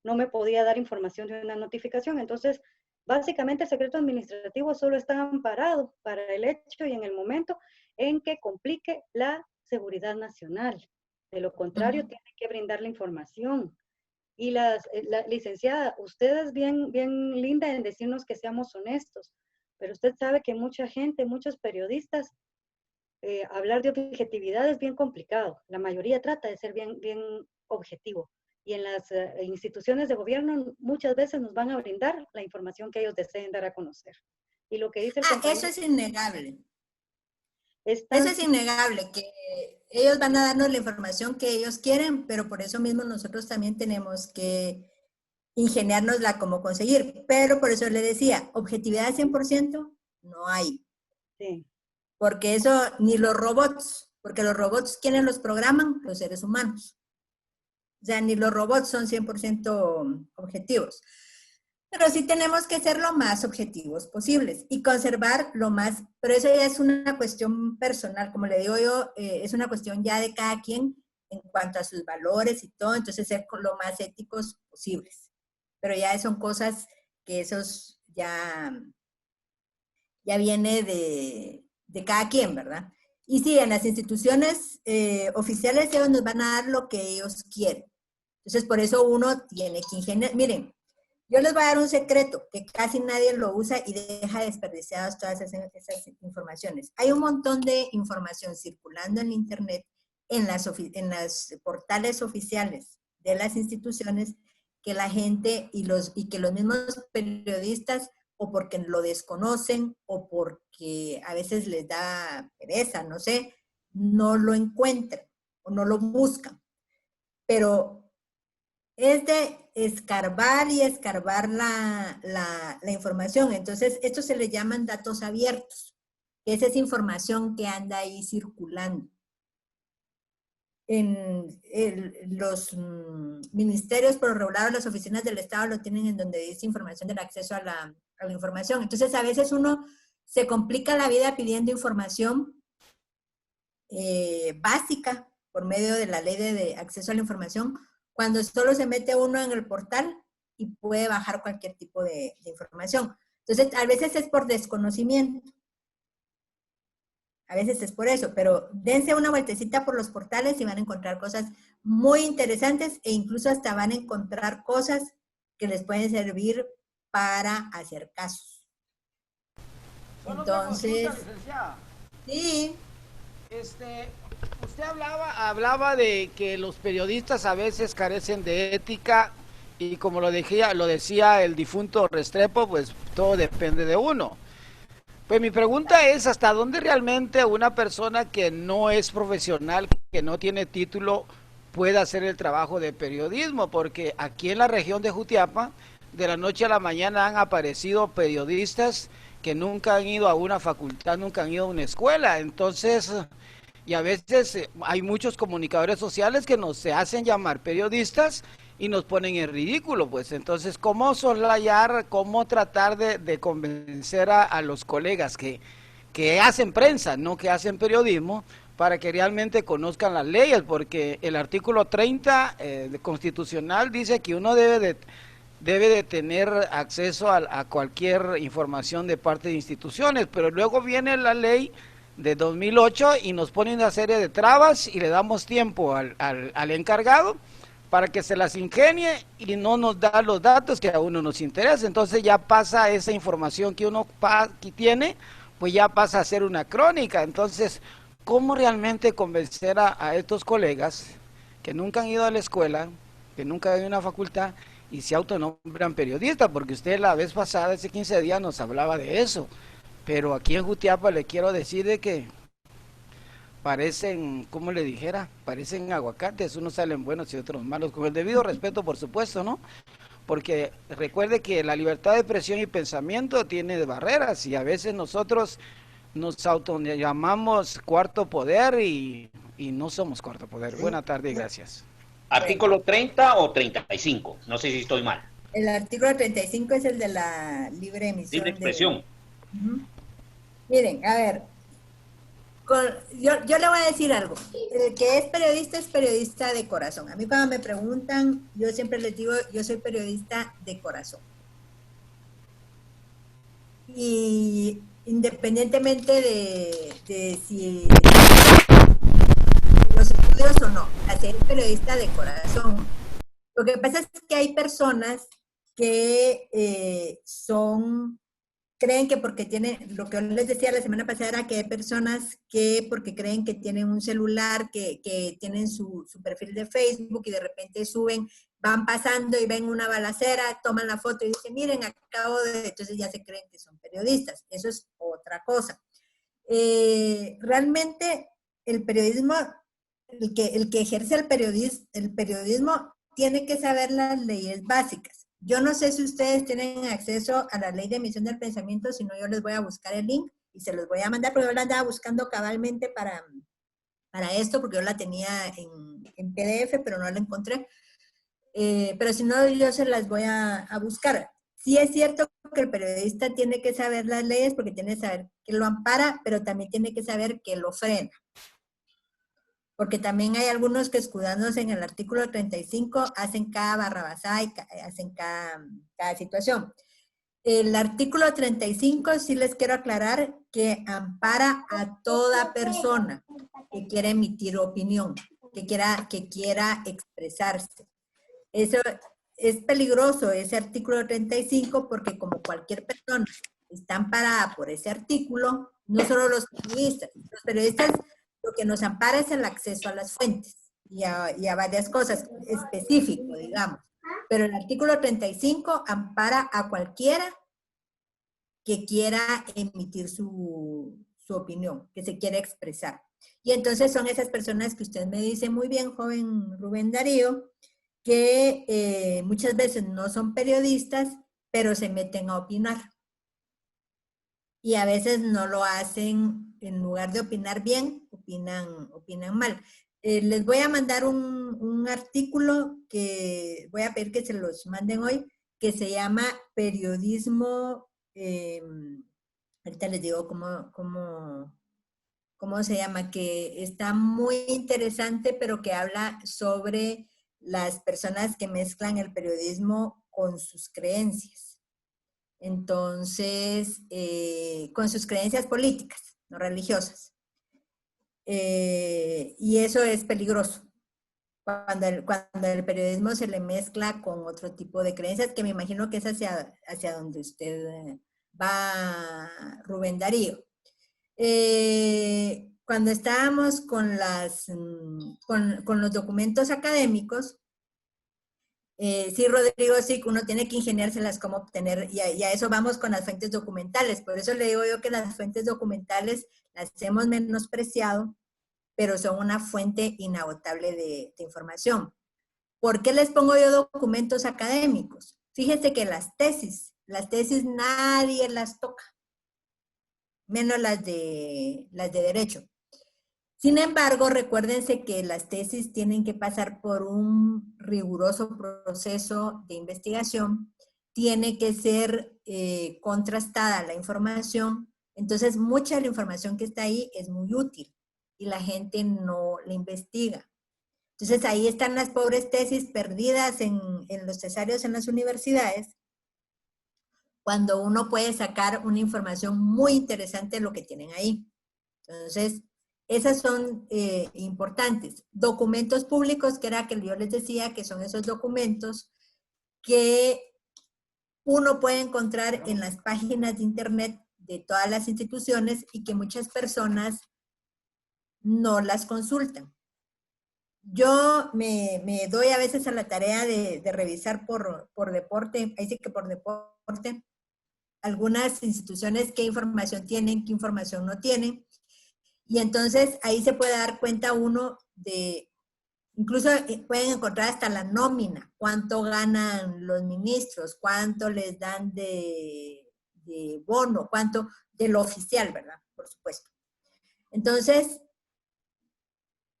no me podía dar información de una notificación. Entonces, básicamente el secreto administrativo solo está amparado para el hecho y en el momento en que complique la seguridad nacional. De lo contrario, tiene que brindar la información. Y la licenciada, usted es bien linda en decirnos que seamos honestos, pero usted sabe que mucha gente, muchos periodistas, hablar de objetividad es bien complicado. La mayoría trata de ser bien objetivo. Y en las instituciones de gobierno muchas veces nos van a brindar la información que ellos deseen dar a conocer. Y lo que dice el compañero, eso es innegable. Eso es innegable, que ellos van a darnos la información que ellos quieren, pero por eso mismo nosotros también tenemos que ingeniárnosla cómo conseguir. Pero por eso le decía, objetividad 100% no hay. Sí. Porque eso, ni los robots, porque los robots, ¿quiénes los programan? Los seres humanos. O sea, ni los robots son 100% objetivos. Pero sí tenemos que ser lo más objetivos posibles y conservar lo más, pero eso ya es una cuestión personal, como le digo yo, es una cuestión ya de cada quien en cuanto a sus valores y todo, entonces ser lo más éticos posibles. Pero ya son cosas que esos ya viene de cada quien, ¿verdad? Y sí, en las instituciones oficiales ellos nos van a dar lo que ellos quieren. Entonces, por eso uno tiene que ingeniar. Miren, yo les voy a dar un secreto que casi nadie lo usa y deja desperdiciadas todas esas informaciones. Hay un montón de información circulando en internet, en las portales oficiales de las instituciones, que la gente y que los mismos periodistas, o porque lo desconocen, o porque a veces les da pereza, no sé, no lo encuentran o no lo buscan. Pero es de escarbar y escarbar la información. Entonces, esto se le llaman datos abiertos, que es esa información que anda ahí circulando. ministerios, por lo regular las oficinas del Estado lo tienen en donde dice información del acceso a la información. Entonces, a veces uno se complica la vida pidiendo información básica por medio de la ley de acceso a la información, cuando solo se mete uno en el portal y puede bajar cualquier tipo de información. Entonces, a veces es por desconocimiento. A veces es por eso, pero dense una vueltecita por los portales y van a encontrar cosas muy interesantes e incluso hasta van a encontrar cosas que les pueden servir para hacer casos. Entonces, sí. Usted hablaba de que los periodistas a veces carecen de ética y como lo decía el difunto Restrepo, pues todo depende de uno. Pues mi pregunta es, ¿hasta dónde realmente una persona que no es profesional, que no tiene título, puede hacer el trabajo de periodismo? Porque aquí en la región de Jutiapa, de la noche a la mañana han aparecido periodistas que nunca han ido a una facultad, nunca han ido a una escuela. Entonces, y a veces hay muchos comunicadores sociales que nos se hacen llamar periodistas y nos ponen en ridículo, pues. Entonces, ¿cómo soslayar, cómo tratar de convencer a los colegas que hacen prensa, no que hacen periodismo, para que realmente conozcan las leyes? Porque el artículo 30 constitucional dice que uno debe de tener acceso a cualquier información de parte de instituciones, pero luego viene la ley de 2008 y nos pone una serie de trabas y le damos tiempo al encargado para que se las ingenie y no nos da los datos que a uno nos interesa. Entonces ya pasa esa información que uno tiene, pues ya pasa a ser una crónica. Entonces, ¿cómo realmente convencer a estos colegas que nunca han ido a la escuela, que nunca han ido a una facultad y se autonombran periodistas? Porque usted la vez pasada, hace 15 días, nos hablaba de eso. Pero aquí en Jutiapa le quiero decir de que parecen, como le dijera, parecen aguacates, unos salen buenos y otros malos, con el debido respeto, por supuesto, ¿no? Porque recuerde que la libertad de expresión y pensamiento tiene barreras y a veces nosotros nos autollamamos cuarto poder y no somos cuarto poder. Buena tarde y gracias. ¿Artículo 30 o 35? No sé si estoy mal. El artículo 35 es el de la libre emisión. Libre expresión. Miren, a ver, yo le voy a decir algo. El que es periodista de corazón. A mí cuando me preguntan, yo siempre les digo, yo soy periodista de corazón. Y independientemente de si los estudios o no, ser periodista de corazón. Lo que pasa es que hay personas que creen que porque tienen, lo que les decía la semana pasada era que hay personas que porque creen que tienen un celular, que tienen su perfil de Facebook y de repente suben, van pasando y ven una balacera, toman la foto y dicen, miren, entonces ya se creen que son periodistas. Eso es otra cosa. Realmente el periodismo, el que ejerce el periodismo tiene que saber las leyes básicas. Yo no sé si ustedes tienen acceso a la ley de emisión del pensamiento, si no yo les voy a buscar el link y se los voy a mandar, porque yo la andaba buscando cabalmente para esto, porque yo la tenía en PDF, pero no la encontré. Pero si no, yo se las voy a buscar. Sí es cierto que el periodista tiene que saber las leyes, porque tiene que saber que lo ampara, pero también tiene que saber que lo frena. Porque también hay algunos que escudándose en el artículo 35 hacen cada barrabasada y hacen cada situación. El artículo 35 sí les quiero aclarar que ampara a toda persona que quiera emitir opinión, que quiera expresarse. Eso es peligroso, ese artículo 35, porque como cualquier persona está amparada por ese artículo, no solo los periodistas lo que nos ampara es el acceso a las fuentes y a varias cosas específico, digamos. Pero el artículo 35 ampara a cualquiera que quiera emitir su opinión, que se quiera expresar. Y entonces son esas personas que usted me dice muy bien, joven Rubén Darío, que muchas veces no son periodistas, pero se meten a opinar. Y a veces no lo hacen, en lugar de opinar bien, opinan mal. Les voy a mandar un artículo que voy a pedir que se los manden hoy, que se llama Periodismo, ahorita les digo cómo se llama, que está muy interesante, pero que habla sobre las personas que mezclan el periodismo con sus creencias. Entonces, con sus creencias políticas, no religiosas. Y eso es peligroso. Cuando el periodismo se le mezcla con otro tipo de creencias, que me imagino que es hacia donde usted va, Rubén Darío. Cuando estábamos con los documentos académicos, sí, Rodrigo, sí, uno tiene que ingeniárselas cómo obtener, y a eso vamos con las fuentes documentales. Por eso le digo yo que las fuentes documentales las hemos menospreciado, pero son una fuente inagotable de información. ¿Por qué les pongo yo documentos académicos? Fíjense que las tesis nadie las toca, menos las de derecho. Sin embargo, recuérdense que las tesis tienen que pasar por un riguroso proceso de investigación, tiene que ser contrastada la información, entonces mucha de la información que está ahí es muy útil y la gente no la investiga. Entonces ahí están las pobres tesis perdidas en los tesarios en las universidades, cuando uno puede sacar una información muy interesante de lo que tienen ahí. Entonces, esas son importantes. Documentos públicos, que era que yo les decía que son esos documentos que uno puede encontrar en las páginas de internet de todas las instituciones y que muchas personas no las consultan. Yo me doy a veces a la tarea de revisar por deporte, ahí sí que por deporte, algunas instituciones qué información tienen, qué información no tienen. Y entonces ahí se puede dar cuenta uno de, incluso pueden encontrar hasta la nómina, cuánto ganan los ministros, cuánto les dan de bono, cuánto de lo oficial, ¿verdad? Por supuesto. Entonces,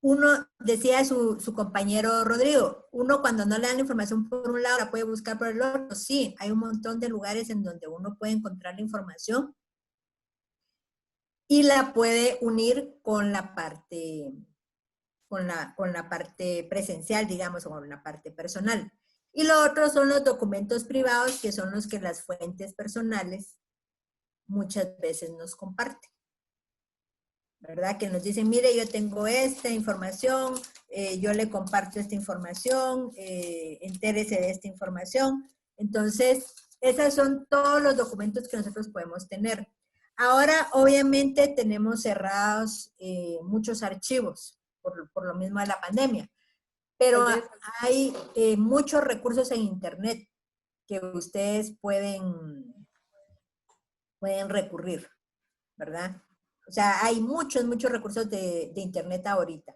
uno, decía su compañero Rodrigo, uno cuando no le dan la información por un lado la puede buscar por el otro. Sí, hay un montón de lugares en donde uno puede encontrar la información y la puede unir con la parte, con la parte presencial, digamos, o con la parte personal. Y lo otro son los documentos privados, que son los que las fuentes personales muchas veces nos comparten. ¿Verdad? Que nos dicen, mire, yo tengo esta información, yo le comparto esta información, entérese de esta información. Entonces, esos son todos los documentos que nosotros podemos tener. Ahora, obviamente, tenemos cerrados muchos archivos por lo mismo de la pandemia, pero hay muchos recursos en Internet que ustedes pueden recurrir, ¿verdad? O sea, hay muchos recursos de Internet ahorita.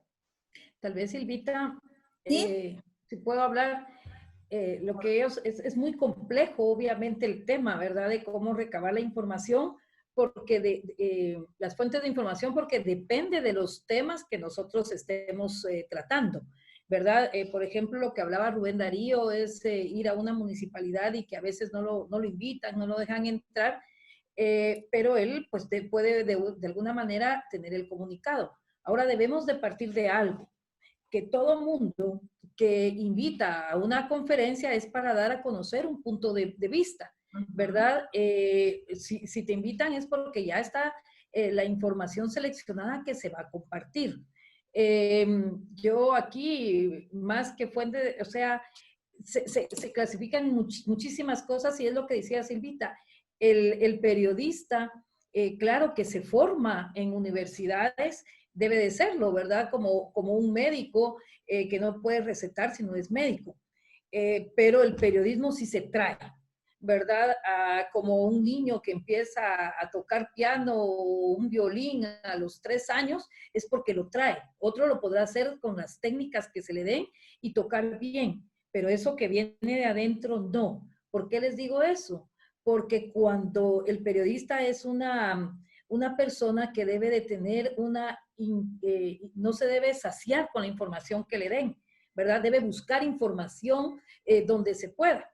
Tal vez, Silvita, ¿sí? Si puedo hablar, lo que es muy complejo, obviamente, el tema, ¿verdad? De cómo recabar la información, porque las fuentes de información, porque depende de los temas que nosotros estemos tratando, ¿verdad? Por ejemplo, lo que hablaba Rubén Darío es ir a una municipalidad y que a veces no lo invitan, no lo dejan entrar, pero él pues puede de alguna manera tener el comunicado. Ahora debemos de partir de algo, que todo mundo que invita a una conferencia es para dar a conocer un punto de vista, ¿verdad? Si te invitan es porque ya está la información seleccionada que se va a compartir. Yo aquí, más que fuente, o sea, se clasifican muchísimas cosas y es lo que decía Silvita. El periodista, claro que se forma en universidades, debe de serlo, ¿verdad? Como un médico que no puede recetar si no es médico. Pero el periodismo sí se trae, ¿verdad? Como un niño que empieza a tocar piano o un violín a los 3 años, es porque lo trae. Otro lo podrá hacer con las técnicas que se le den y tocar bien, pero eso que viene de adentro, no. ¿Por qué les digo eso? Porque cuando el periodista es una persona que debe de tener una no se debe saciar con la información que le den, ¿verdad? Debe buscar información donde se pueda.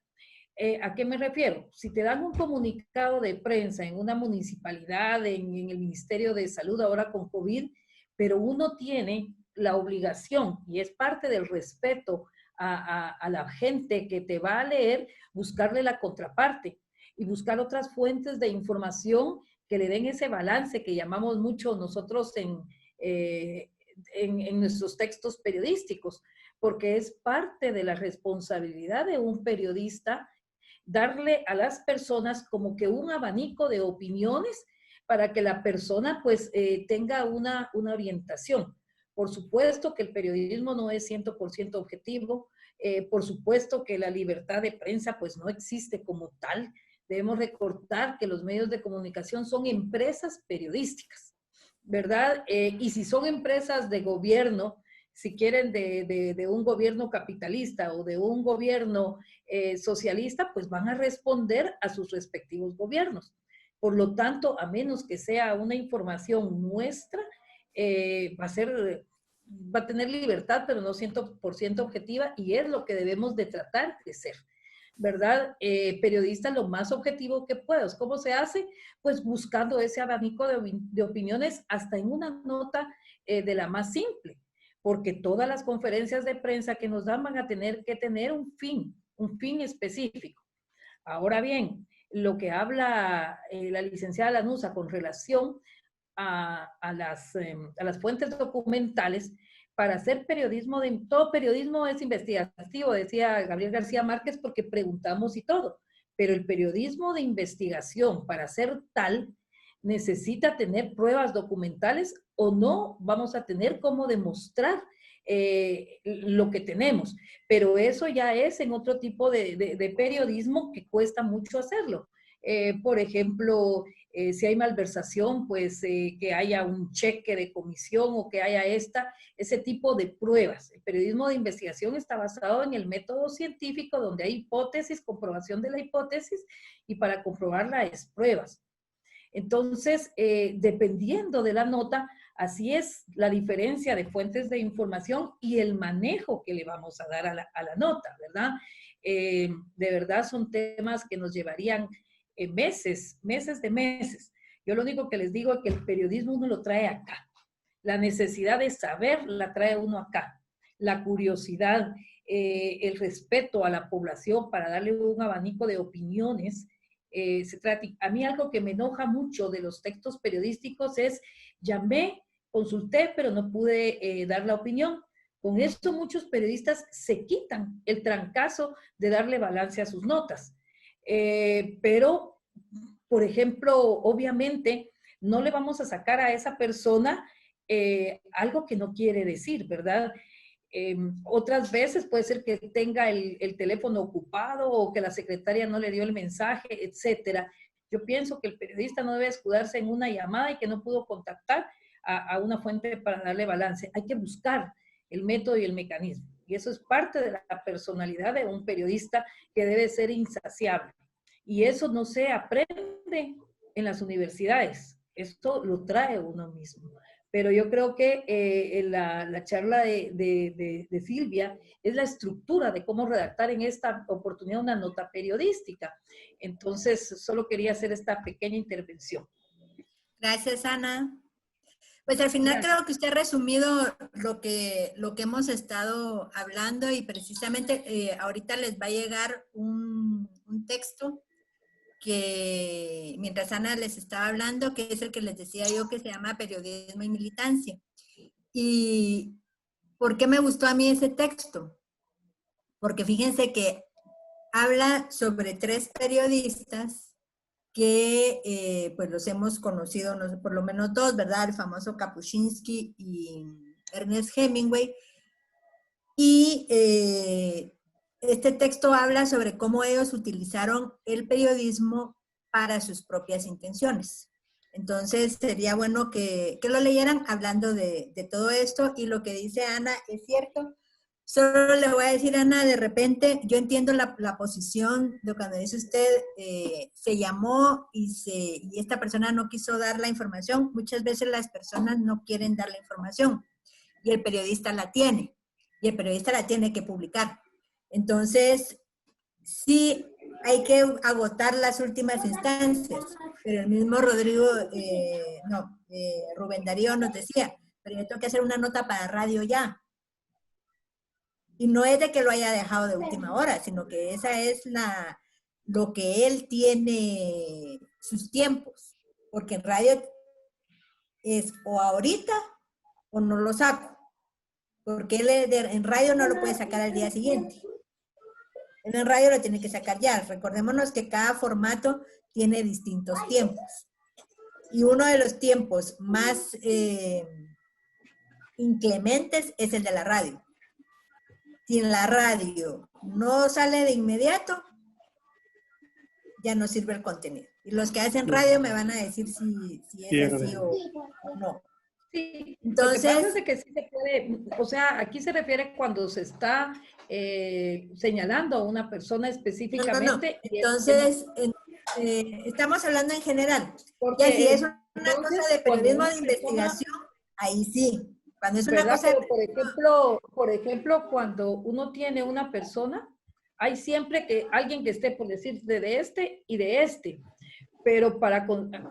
¿A qué me refiero? Si te dan un comunicado de prensa en una municipalidad, en el Ministerio de Salud ahora con COVID, pero uno tiene la obligación, y es parte del respeto a la gente que te va a leer, buscarle la contraparte y buscar otras fuentes de información que le den ese balance que llamamos mucho nosotros en nuestros textos periodísticos, porque es parte de la responsabilidad de un periodista darle a las personas como que un abanico de opiniones para que la persona pues tenga una orientación. Por supuesto que el periodismo no es 100% objetivo, por supuesto que la libertad de prensa pues no existe como tal. Debemos recordar que los medios de comunicación son empresas periodísticas, ¿verdad? Y si son empresas de gobierno, si quieren de un gobierno capitalista o de un gobierno socialista, pues van a responder a sus respectivos gobiernos. Por lo tanto, a menos que sea una información nuestra, va a tener libertad, pero no 100% objetiva, y es lo que debemos de tratar de ser, ¿verdad? Periodista lo más objetivo que puedas. ¿Cómo se hace? Pues buscando ese abanico de opiniones hasta en una nota de la más simple, porque todas las conferencias de prensa que nos dan van a tener que tener un fin específico. Ahora bien, lo que habla la licenciada Lanuza con relación a las fuentes documentales, para hacer periodismo, todo periodismo es investigativo, decía Gabriel García Márquez, porque preguntamos y todo, pero el periodismo de investigación, para ser tal, necesita tener pruebas documentales o no vamos a tener cómo demostrar lo que tenemos, pero eso ya es en otro tipo de periodismo que cuesta mucho hacerlo. Por ejemplo, si hay malversación, pues que haya un cheque de comisión o que haya ese tipo de pruebas. El periodismo de investigación está basado en el método científico, donde hay hipótesis, comprobación de la hipótesis, y para comprobarla es pruebas. Entonces, dependiendo de la nota, así es la diferencia de fuentes de información y el manejo que le vamos a dar a la nota, ¿verdad? De verdad son temas que nos llevarían meses de meses. Yo lo único que les digo es que el periodismo uno lo trae acá. La necesidad de saber la trae uno acá. La curiosidad, el respeto a la población para darle un abanico de opiniones. Se trata. A mí algo que me enoja mucho de los textos periodísticos es, llamé, consulté, pero no pude dar la opinión. Con esto muchos periodistas se quitan el trancazo de darle balance a sus notas. Pero, por ejemplo, obviamente no le vamos a sacar a esa persona algo que no quiere decir, ¿verdad? Otras veces puede ser que tenga el teléfono ocupado o que la secretaria no le dio el mensaje, etcétera. Yo pienso que el periodista no debe escudarse en una llamada y que no pudo contactar a una fuente para darle balance. Hay que buscar el método y el mecanismo. Y eso es parte de la personalidad de un periodista que debe ser insaciable. Y eso no se aprende en las universidades. Esto lo trae uno mismo. Pero yo creo que la charla de Silvia es la estructura de cómo redactar en esta oportunidad una nota periodística. Entonces, solo quería hacer esta pequeña intervención. Gracias, Ana. Pues al final creo que usted ha resumido lo que hemos estado hablando y precisamente ahorita les va a llegar un texto que mientras Ana les estaba hablando, que es el que les decía yo que se llama Periodismo y Militancia. ¿Y por qué me gustó a mí ese texto? Porque fíjense que habla sobre 3 periodistas que pues los hemos conocido, no sé, por lo menos 2, ¿verdad? El famoso Kapuscinski y Ernest Hemingway. Y este texto habla sobre cómo ellos utilizaron el periodismo para sus propias intenciones. Entonces sería bueno que lo leyeran hablando de todo esto, y lo que dice Ana es cierto. Solo le voy a decir, Ana, de repente, yo entiendo la posición de cuando dice usted, se llamó y esta persona no quiso dar la información. Muchas veces las personas no quieren dar la información y el periodista la tiene. Y el periodista la tiene que publicar. Entonces, sí hay que agotar las últimas instancias. Pero el mismo Rodrigo, Rubén Darío nos decía, pero yo tengo que hacer una nota para radio ya. Y no es de que lo haya dejado de última hora, sino que esa es lo que él tiene sus tiempos. Porque en radio es o ahorita o no lo saco. Porque él en radio no lo puede sacar al día siguiente. Él en radio lo tiene que sacar ya. Recordémonos que cada formato tiene distintos tiempos. Y uno de los tiempos más inclementes es el de la radio. Si en la radio no sale de inmediato, ya no sirve el contenido. Y los que hacen radio me van a decir si es así o no. Sí, entonces, lo que pasa es de que sí se puede, o sea, aquí se refiere cuando se está señalando a una persona específicamente. No. Entonces, estamos hablando en general. Porque, ya si es una cosa de periodismo de investigación, ahí sí. Cuando es una cosa... Pero por ejemplo, cuando uno tiene una persona, hay siempre que alguien que esté por decir de este y de este. Pero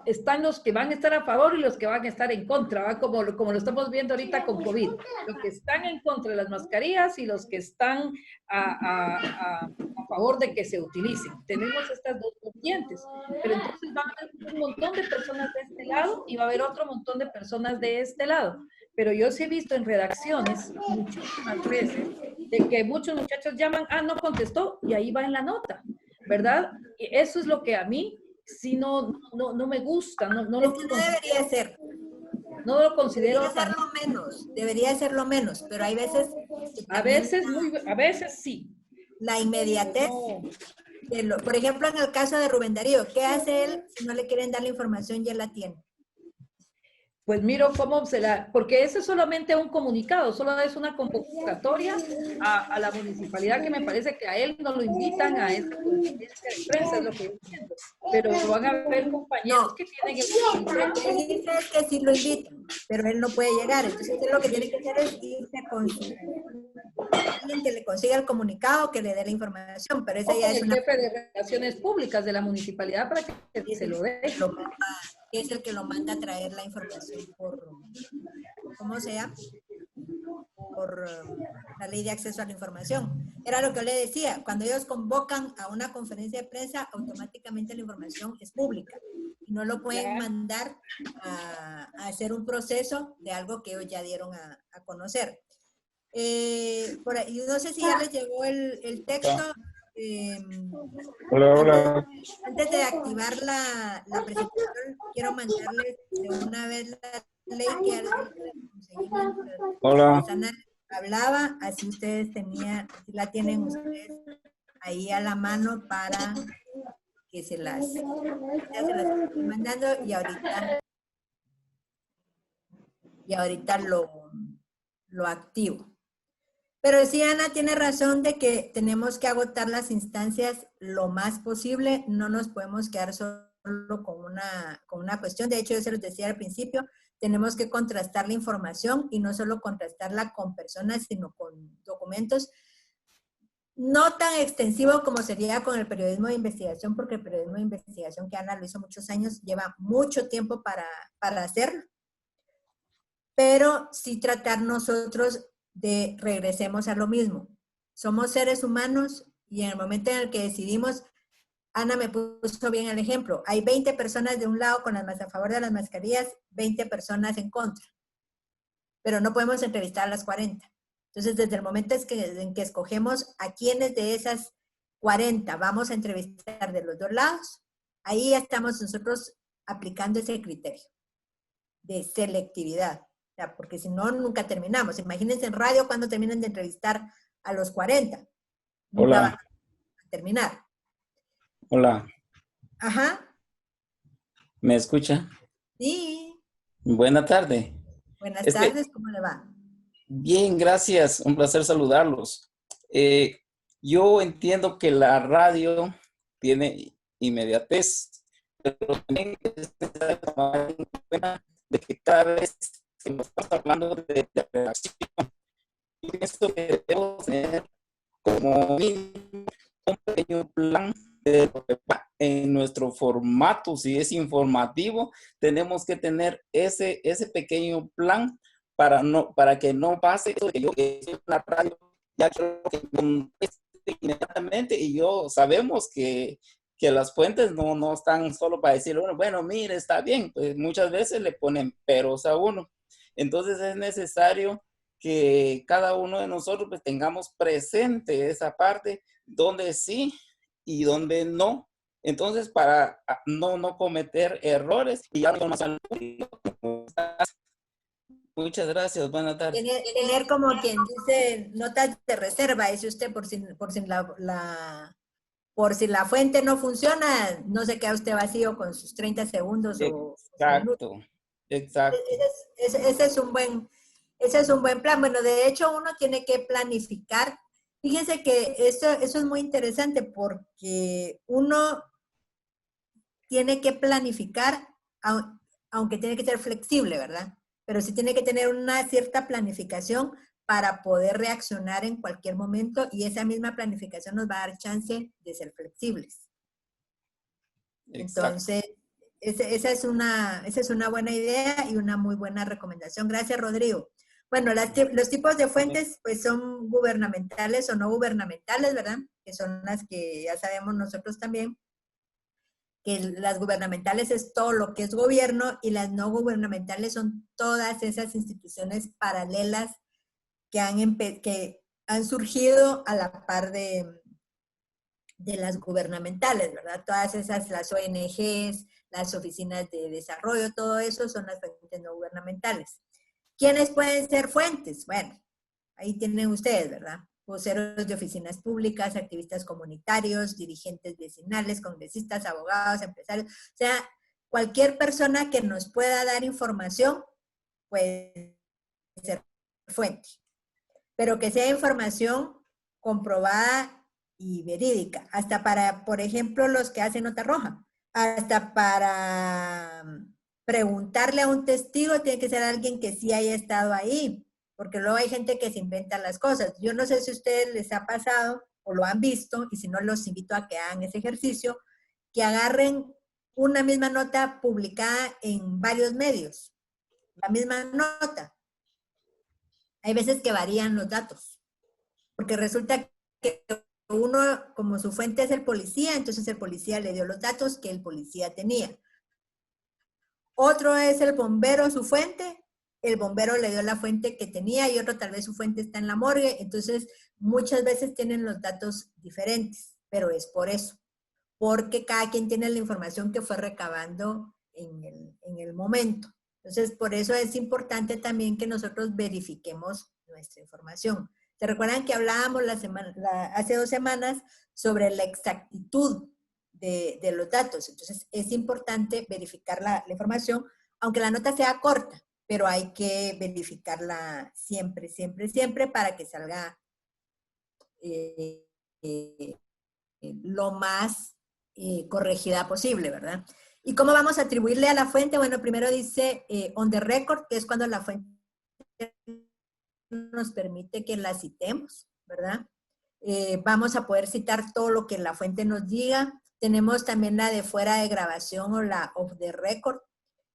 están los que van a estar a favor y los que van a estar en contra, ¿va? Como lo estamos viendo ahorita con COVID. Los que están en contra de las mascarillas y los que están a favor de que se utilicen. Tenemos estas dos vertientes. Pero entonces va a haber un montón de personas de este lado y va a haber otro montón de personas de este lado. Pero yo sí he visto en redacciones muchísimas veces de que muchos muchachos llaman, no contestó, y ahí va en la nota, ¿verdad? Y eso es lo que a mí sí no me gusta. No debería ser. No lo considero. Debería ser lo menos, pero hay veces... A veces sí. La inmediatez. No. Por ejemplo, en el caso de Rubén Darío, ¿qué hace él si no le quieren dar la información y él la tiene? Pues miro cómo porque ese es solamente un comunicado, solo es una convocatoria a la municipalidad, que me parece que a él no lo invitan a esta conferencia de prensa, es lo que yo entiendo. Pero van a haber compañeros que tienen Él dice que sí lo invitan, pero él no puede llegar. Entonces él lo que tiene que hacer es irse con alguien que le consiga el comunicado, que le dé la información, pero esa ya es el jefe de relaciones públicas de la municipalidad para que se lo dé. Es el que lo manda a traer la información por, ¿cómo se llama? Por la ley de acceso a la información. Era lo que yo le decía, cuando ellos convocan a una conferencia de prensa, automáticamente la información es pública. Y no lo pueden mandar a hacer un proceso de algo que ellos ya dieron a conocer. Por ahí, no sé si ya les llegó el texto. Hola. Antes de activar la presentación, quiero mandarles de una vez la ley que Hola. Hablaba, así ustedes la tienen ustedes ahí a la mano para que ya se las estoy mandando y ahorita lo activo. Pero sí, Ana tiene razón de que tenemos que agotar las instancias lo más posible. No nos podemos quedar solo con una cuestión. De hecho, yo se los decía al principio, tenemos que contrastar la información y no solo contrastarla con personas, sino con documentos. No tan extensivo como sería con el periodismo de investigación, porque el periodismo de investigación, que Ana lo hizo muchos años, lleva mucho tiempo para hacerlo. Pero sí tratar nosotros de regresemos a lo mismo. Somos seres humanos y en el momento en el que decidimos, Ana me puso bien el ejemplo, hay 20 personas de un lado a favor de las mascarillas, 20 personas en contra, pero no podemos entrevistar a las 40. Entonces, desde el momento en que escogemos a quienes de esas 40 vamos a entrevistar de los dos lados, ahí estamos nosotros aplicando ese criterio de selectividad. Porque si no, nunca terminamos. Imagínense en radio cuando terminan de entrevistar a los 40. Nunca van a terminar. Hola. Ajá. ¿Me escucha? Sí. Buena tarde. Buenas tardes, ¿cómo le va? Bien, gracias. Un placer saludarlos. Yo entiendo que la radio tiene inmediatez, pero también es necesario tomar en cuenta de que cada vez que nos estamos hablando de redacción, pienso que debemos tener como mínimo un pequeño plan de lo que va en nuestro formato. Si es informativo, tenemos que tener ese pequeño plan para que no pase eso de que yo estoy en la radio, ya quiero que conteste inmediatamente, y sabemos que las fuentes no están solo para decir, bueno, mire, está bien, pues muchas veces le ponen peros a uno. Entonces es necesario que cada uno de nosotros pues tengamos presente esa parte donde sí y donde no. Entonces, para no cometer errores y ya información. Muchas gracias, buenas tardes. Tener como quien dice notas de reserva, dice usted, por si la fuente no funciona, no se queda usted vacío con sus 30 segundos. Exacto. Ese es un buen plan. Bueno, de hecho, uno tiene que planificar. Fíjense que eso es muy interesante porque uno tiene que planificar, aunque tiene que ser flexible, ¿verdad? Pero sí tiene que tener una cierta planificación para poder reaccionar en cualquier momento, y esa misma planificación nos va a dar chance de ser flexibles. Exacto. Entonces, esa es una buena idea y una muy buena recomendación. Gracias, Rodrigo. Bueno, los tipos de fuentes pues son gubernamentales o no gubernamentales, ¿verdad? Que son las que ya sabemos nosotros también, que las gubernamentales es todo lo que es gobierno, y las no gubernamentales son todas esas instituciones paralelas que han surgido a la par de las gubernamentales, ¿verdad? Todas esas, las ONGs, las oficinas de desarrollo, todo eso son las fuentes no gubernamentales. ¿Quiénes pueden ser fuentes? Bueno, ahí tienen ustedes, ¿verdad? Voceros de oficinas públicas, activistas comunitarios, dirigentes vecinales, congresistas, abogados, empresarios. O sea, cualquier persona que nos pueda dar información puede ser fuente. Pero que sea información comprobada y verídica. Hasta para, por ejemplo, los que hacen nota roja. Hasta para preguntarle a un testigo tiene que ser alguien que sí haya estado ahí, porque luego hay gente que se inventa las cosas. Yo no sé si a ustedes les ha pasado o lo han visto, y si no, los invito a que hagan ese ejercicio, que agarren una misma nota publicada en varios medios, la misma nota. Hay veces que varían los datos, porque resulta que uno, como su fuente es el policía, entonces el policía le dio los datos que el policía tenía. Otro es el bombero, su fuente, el bombero le dio la fuente que tenía, y otro tal vez su fuente está en la morgue. Entonces muchas veces tienen los datos diferentes, pero es por eso, porque cada quien tiene la información que fue recabando en el momento. Entonces por eso es importante también que nosotros verifiquemos nuestra información. ¿Se recuerdan que hablábamos hace 2 semanas sobre la exactitud de los datos? Entonces es importante verificar la información, aunque la nota sea corta, pero hay que verificarla siempre, siempre, siempre, para que salga lo más corregida posible, ¿verdad? ¿Y cómo vamos a atribuirle a la fuente? Bueno, primero dice on the record, que es cuando la fuente nos permite que la citemos, ¿verdad? Vamos a poder citar todo lo que la fuente nos diga. Tenemos también la de fuera de grabación, o la off the record,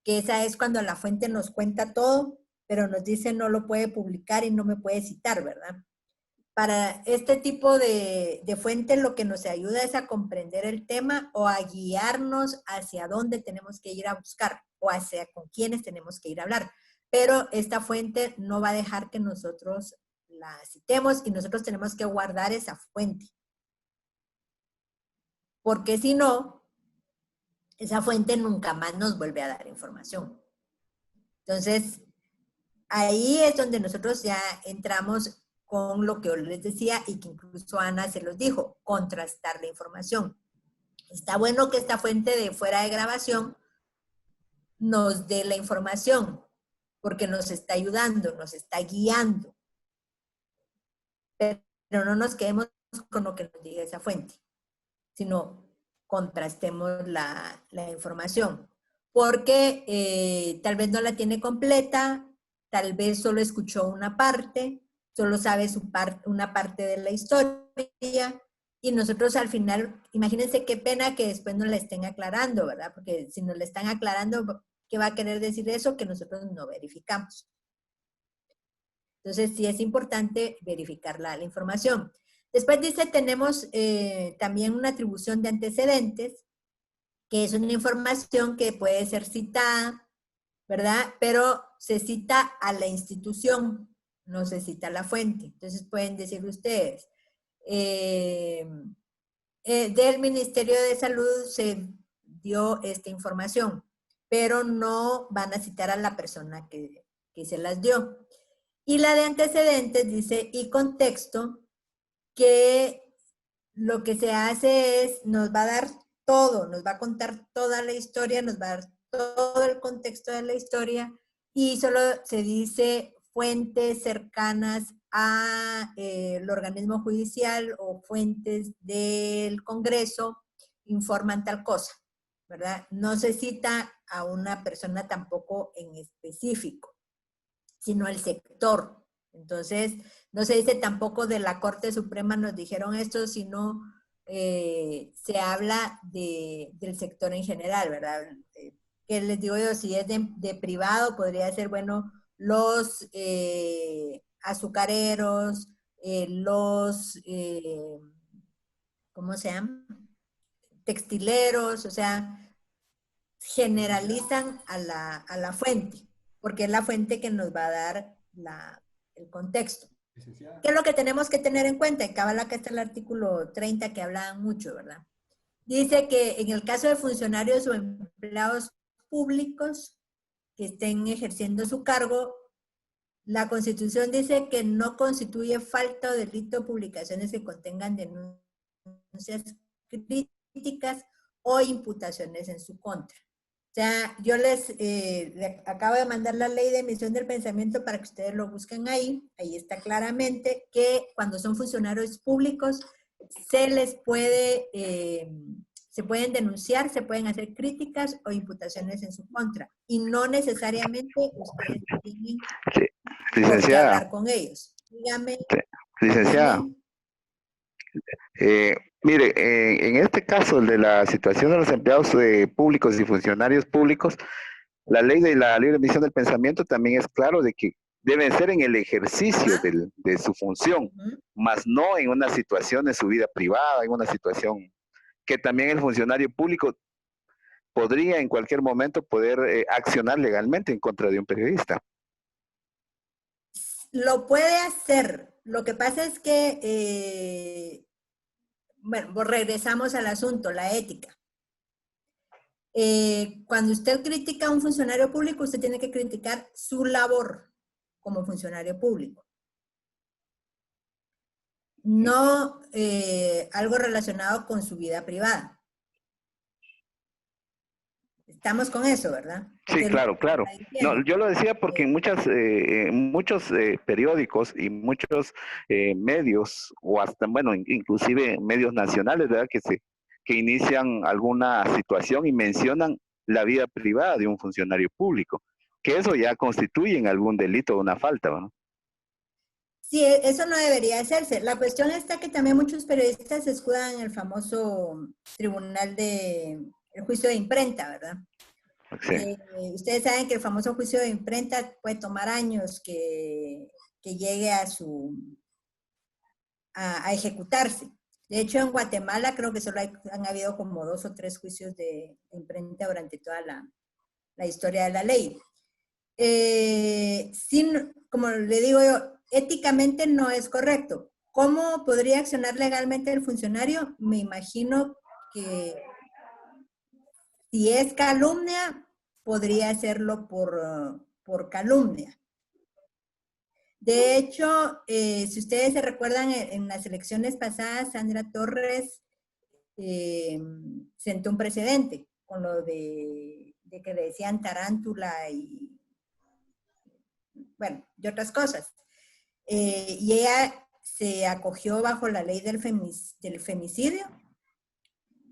que esa es cuando la fuente nos cuenta todo, pero nos dice no lo puede publicar y no me puede citar, ¿verdad? Para este tipo de fuente, lo que nos ayuda es a comprender el tema, o a guiarnos hacia dónde tenemos que ir a buscar, o hacia con quiénes tenemos que ir a hablar. Pero esta fuente no va a dejar que nosotros la citemos, y nosotros tenemos que guardar esa fuente. Porque si no, esa fuente nunca más nos vuelve a dar información. Entonces, ahí es donde nosotros ya entramos con lo que yo les decía, y que incluso Ana se los dijo, contrastar la información. Está bueno que esta fuente de fuera de grabación nos dé la información, porque nos está ayudando, nos está guiando. pero no nos quedemos con lo que nos diga esa fuente, sino contrastemos la información, porque tal vez no la tiene completa, tal vez solo escuchó una parte, solo sabe una parte de la historia, y nosotros al final, imagínense qué pena que después nos la estén aclarando, ¿verdad? Porque si nos la están aclarando, ¿qué va a querer decir eso? Que nosotros no verificamos. Entonces sí es importante verificar la información. Después dice, tenemos también una atribución de antecedentes, que es una información que puede ser citada, ¿verdad? Pero se cita a la institución, no se cita a la fuente. Entonces pueden decir ustedes, del Ministerio de Salud se dio esta información, pero no van a citar a la persona que se las dio. Y la de antecedentes dice, y contexto, que lo que se hace es, nos va a dar todo, nos va a contar toda la historia, nos va a dar todo el contexto de la historia, y solo se dice fuentes cercanas al organismo judicial o fuentes del Congreso informan tal cosa, ¿verdad? No se cita a una persona tampoco en específico, sino el sector. Entonces, no se dice tampoco de la Corte Suprema nos dijeron esto, sino se habla del sector en general, ¿verdad? Que les digo yo, si es de privado, podría ser, bueno, los azucareros, los, ¿cómo se llama? Textileros, o sea, generalizan a la fuente, porque es la fuente que nos va a dar el contexto. ¿Qué es lo que tenemos que tener en cuenta? En Cábala, acá está el artículo 30 que hablaban mucho, ¿verdad? Dice que en el caso de funcionarios o empleados públicos que estén ejerciendo su cargo, la Constitución dice que no constituye falta o delito publicaciones que contengan denuncias críticas o imputaciones en su contra. O sea, yo les acabo de mandar la ley de emisión del pensamiento para que ustedes lo busquen ahí. Ahí está claramente que cuando son funcionarios públicos se les puede, se pueden denunciar, se pueden hacer críticas o imputaciones en su contra. Y no necesariamente ustedes tienen por qué hablar con ellos. Dígame. Licenciada. Mire, en este caso, el de la situación de los empleados públicos y funcionarios públicos, la ley de la libre emisión del pensamiento también es claro de que deben ser en el ejercicio de su función, más no en una situación de su vida privada, en una situación que también el funcionario público podría en cualquier momento poder accionar legalmente en contra de un periodista. Lo puede hacer. Lo que pasa es que bueno, regresamos al asunto, la ética. Cuando usted critica a un funcionario público, usted tiene que criticar su labor como funcionario público. No algo relacionado con su vida privada. Estamos con eso, ¿verdad? Sí, claro, claro. No, yo lo decía porque en muchos periódicos y muchos medios, o hasta, bueno, inclusive medios nacionales, ¿verdad? Que inician alguna situación y mencionan la vida privada de un funcionario público, que eso ya constituye en algún delito o una falta, ¿no? Sí, eso no debería hacerse. La cuestión está que también muchos periodistas se escudan en el famoso tribunal el juicio de imprenta, ¿verdad? Sí. Ustedes saben que el famoso juicio de imprenta puede tomar años que llegue a ejecutarse. De hecho, en Guatemala creo que solo han habido como 2 o 3 juicios de imprenta durante toda la historia de la ley. Como le digo yo, éticamente no es correcto. ¿Cómo podría accionar legalmente el funcionario? Me imagino que si es calumnia, podría hacerlo por calumnia. De hecho, si ustedes se recuerdan, en las elecciones pasadas, Sandra Torres sentó un precedente con lo de que le decían tarántula y, bueno, y otras cosas. Y ella se acogió bajo la ley del femicidio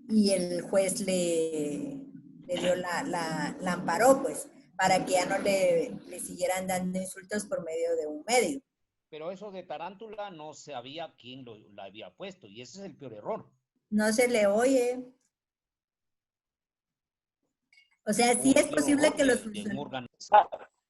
y el juez le dio la amparó, pues, para que ya no le siguieran dando insultos por medio de un medio. Pero eso de tarántula no sabía quién la había puesto, y ese es el peor error. No se le oye. O sea, sí es posible que los funcionarios...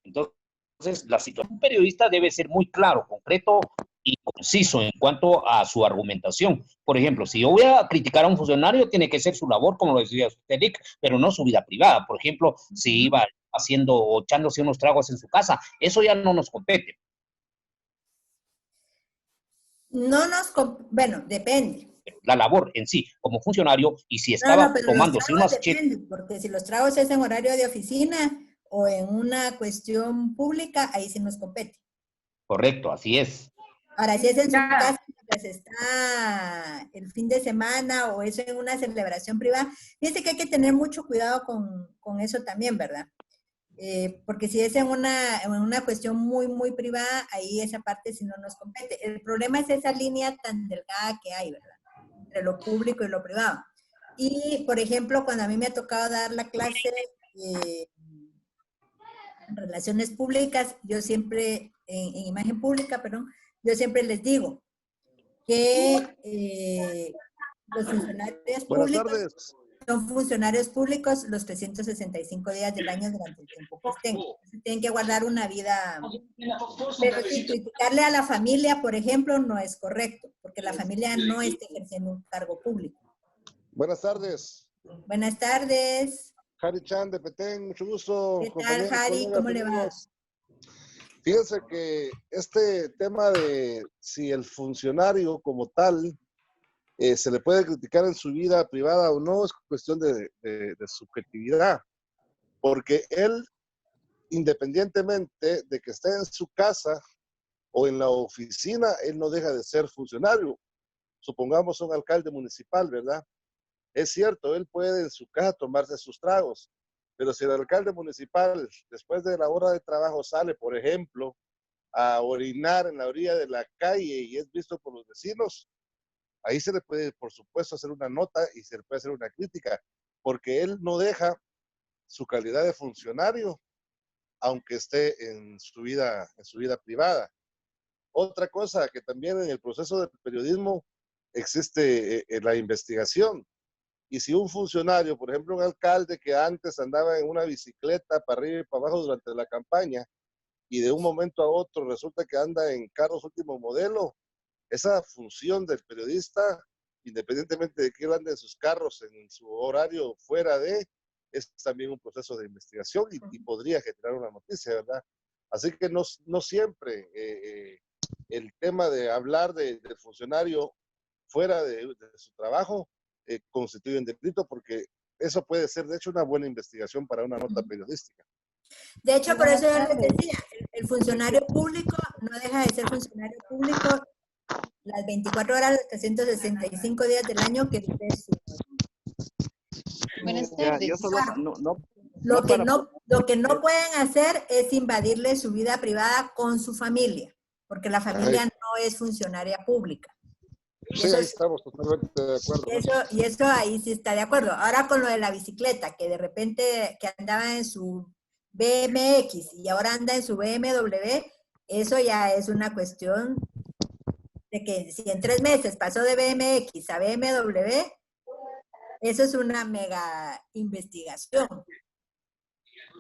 Entonces, la situación periodista debe ser muy claro, concreto y conciso en cuanto a su argumentación. Por ejemplo, si yo voy a criticar a un funcionario, tiene que ser su labor, como lo decía usted, Rick, pero no su vida privada. Por ejemplo, si iba haciendo o echándose unos tragos en su casa, eso ya no nos compete. Bueno, depende. La labor en sí, como funcionario, y si estaba tomándose unas chelas. Porque si los tragos es en horario de oficina o en una cuestión pública, ahí sí nos compete. Correcto, así es. Ahora, si es en su casa, pues está el fin de semana o eso en una celebración privada, fíjense que hay que tener mucho cuidado con eso también, ¿verdad? Porque si es en una cuestión muy, muy privada, ahí esa parte sí no nos compete. El problema es esa línea tan delgada que hay, ¿verdad? Entre lo público y lo privado. Y, por ejemplo, cuando a mí me ha tocado dar la clase en relaciones públicas, yo siempre, en imagen pública, perdón, yo siempre les digo que los funcionarios públicos son funcionarios públicos los 365 días del año durante el tiempo que estén. Entonces, tienen que guardar una vida. Pero si criticarle a la familia, por ejemplo, no es correcto, porque la familia no está ejerciendo un cargo público. Buenas tardes. Buenas tardes. Jari Chan de Petén, mucho gusto. ¿Qué tal, Jari? ¿Cómo le va? Fíjense que este tema de si el funcionario como tal se le puede criticar en su vida privada o no, es cuestión de subjetividad, porque él, independientemente de que esté en su casa o en la oficina, él no deja de ser funcionario. Supongamos un alcalde municipal, ¿verdad? Es cierto, él puede en su casa tomarse sus tragos, pero si el alcalde municipal después de la hora de trabajo sale, por ejemplo, a orinar en la orilla de la calle y es visto por los vecinos, ahí se le puede, por supuesto, hacer una nota y se le puede hacer una crítica, porque él no deja su calidad de funcionario, aunque esté en su vida privada. Otra cosa, que también en el proceso del periodismo existe la investigación. Y si un funcionario, por ejemplo, un alcalde que antes andaba en una bicicleta para arriba y para abajo durante la campaña, y de un momento a otro resulta que anda en carros último modelo, esa función del periodista, independientemente de que él ande en sus carros, en su horario fuera de, es también un proceso de investigación y podría generar una noticia, ¿verdad? Así que no siempre el tema de hablar del funcionario fuera de su trabajo constituye un delito, porque eso puede ser, de hecho, una buena investigación para una nota periodística. De hecho, por eso yo les decía, el funcionario público no deja de ser funcionario público las 24 horas, los 365 días del año que vive su... Buenas tardes. Lo que no pueden hacer es invadirle su vida privada con su familia, porque la familia no es funcionaria pública. Sí, ahí estamos totalmente de acuerdo. Y eso ahí sí está de acuerdo. Ahora con lo de la bicicleta, que de repente que andaba en su BMX y ahora anda en su BMW, eso ya es una cuestión de que si en 3 meses pasó de BMX a BMW, eso es una mega investigación.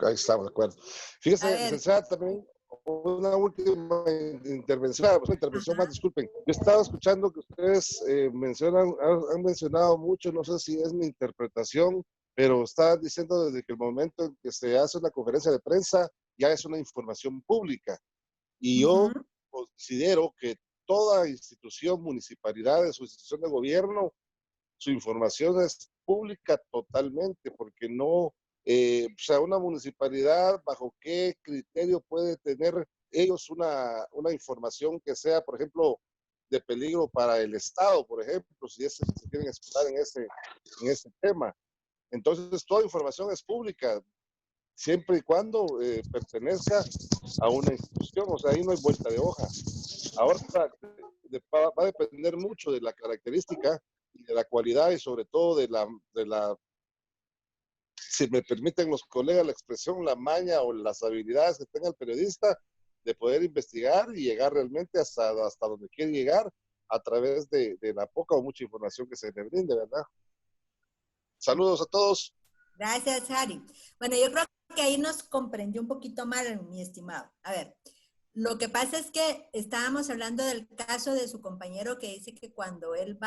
Ahí estamos de acuerdo. Fíjese, licenciada, también una última intervención más, disculpen. Yo estaba escuchando que ustedes han mencionado mucho, no sé si es mi interpretación, pero estaban diciendo desde que el momento en que se hace una conferencia de prensa ya es una información pública. Y yo considero que toda institución, municipalidades o institución de gobierno, su información es pública totalmente, porque no, o sea, una municipalidad, ¿bajo qué criterio puede tener ellos una información que sea, por ejemplo, de peligro para el Estado, por ejemplo, si se quieren explotar en ese tema? Entonces, toda información es pública, siempre y cuando pertenezca a una institución, o sea, ahí no hay vuelta de hoja. Ahora va a depender mucho de la característica y de la cualidad y sobre todo de la, si me permiten los colegas la expresión, la maña o las habilidades que tenga el periodista de poder investigar y llegar realmente hasta donde quiere llegar a través de la poca o mucha información que se le brinde, ¿verdad? Saludos a todos. Gracias, Harry. Bueno, yo creo que ahí nos comprendió un poquito mal, mi estimado. A ver, lo que pasa es que estábamos hablando del caso de su compañero que dice que cuando él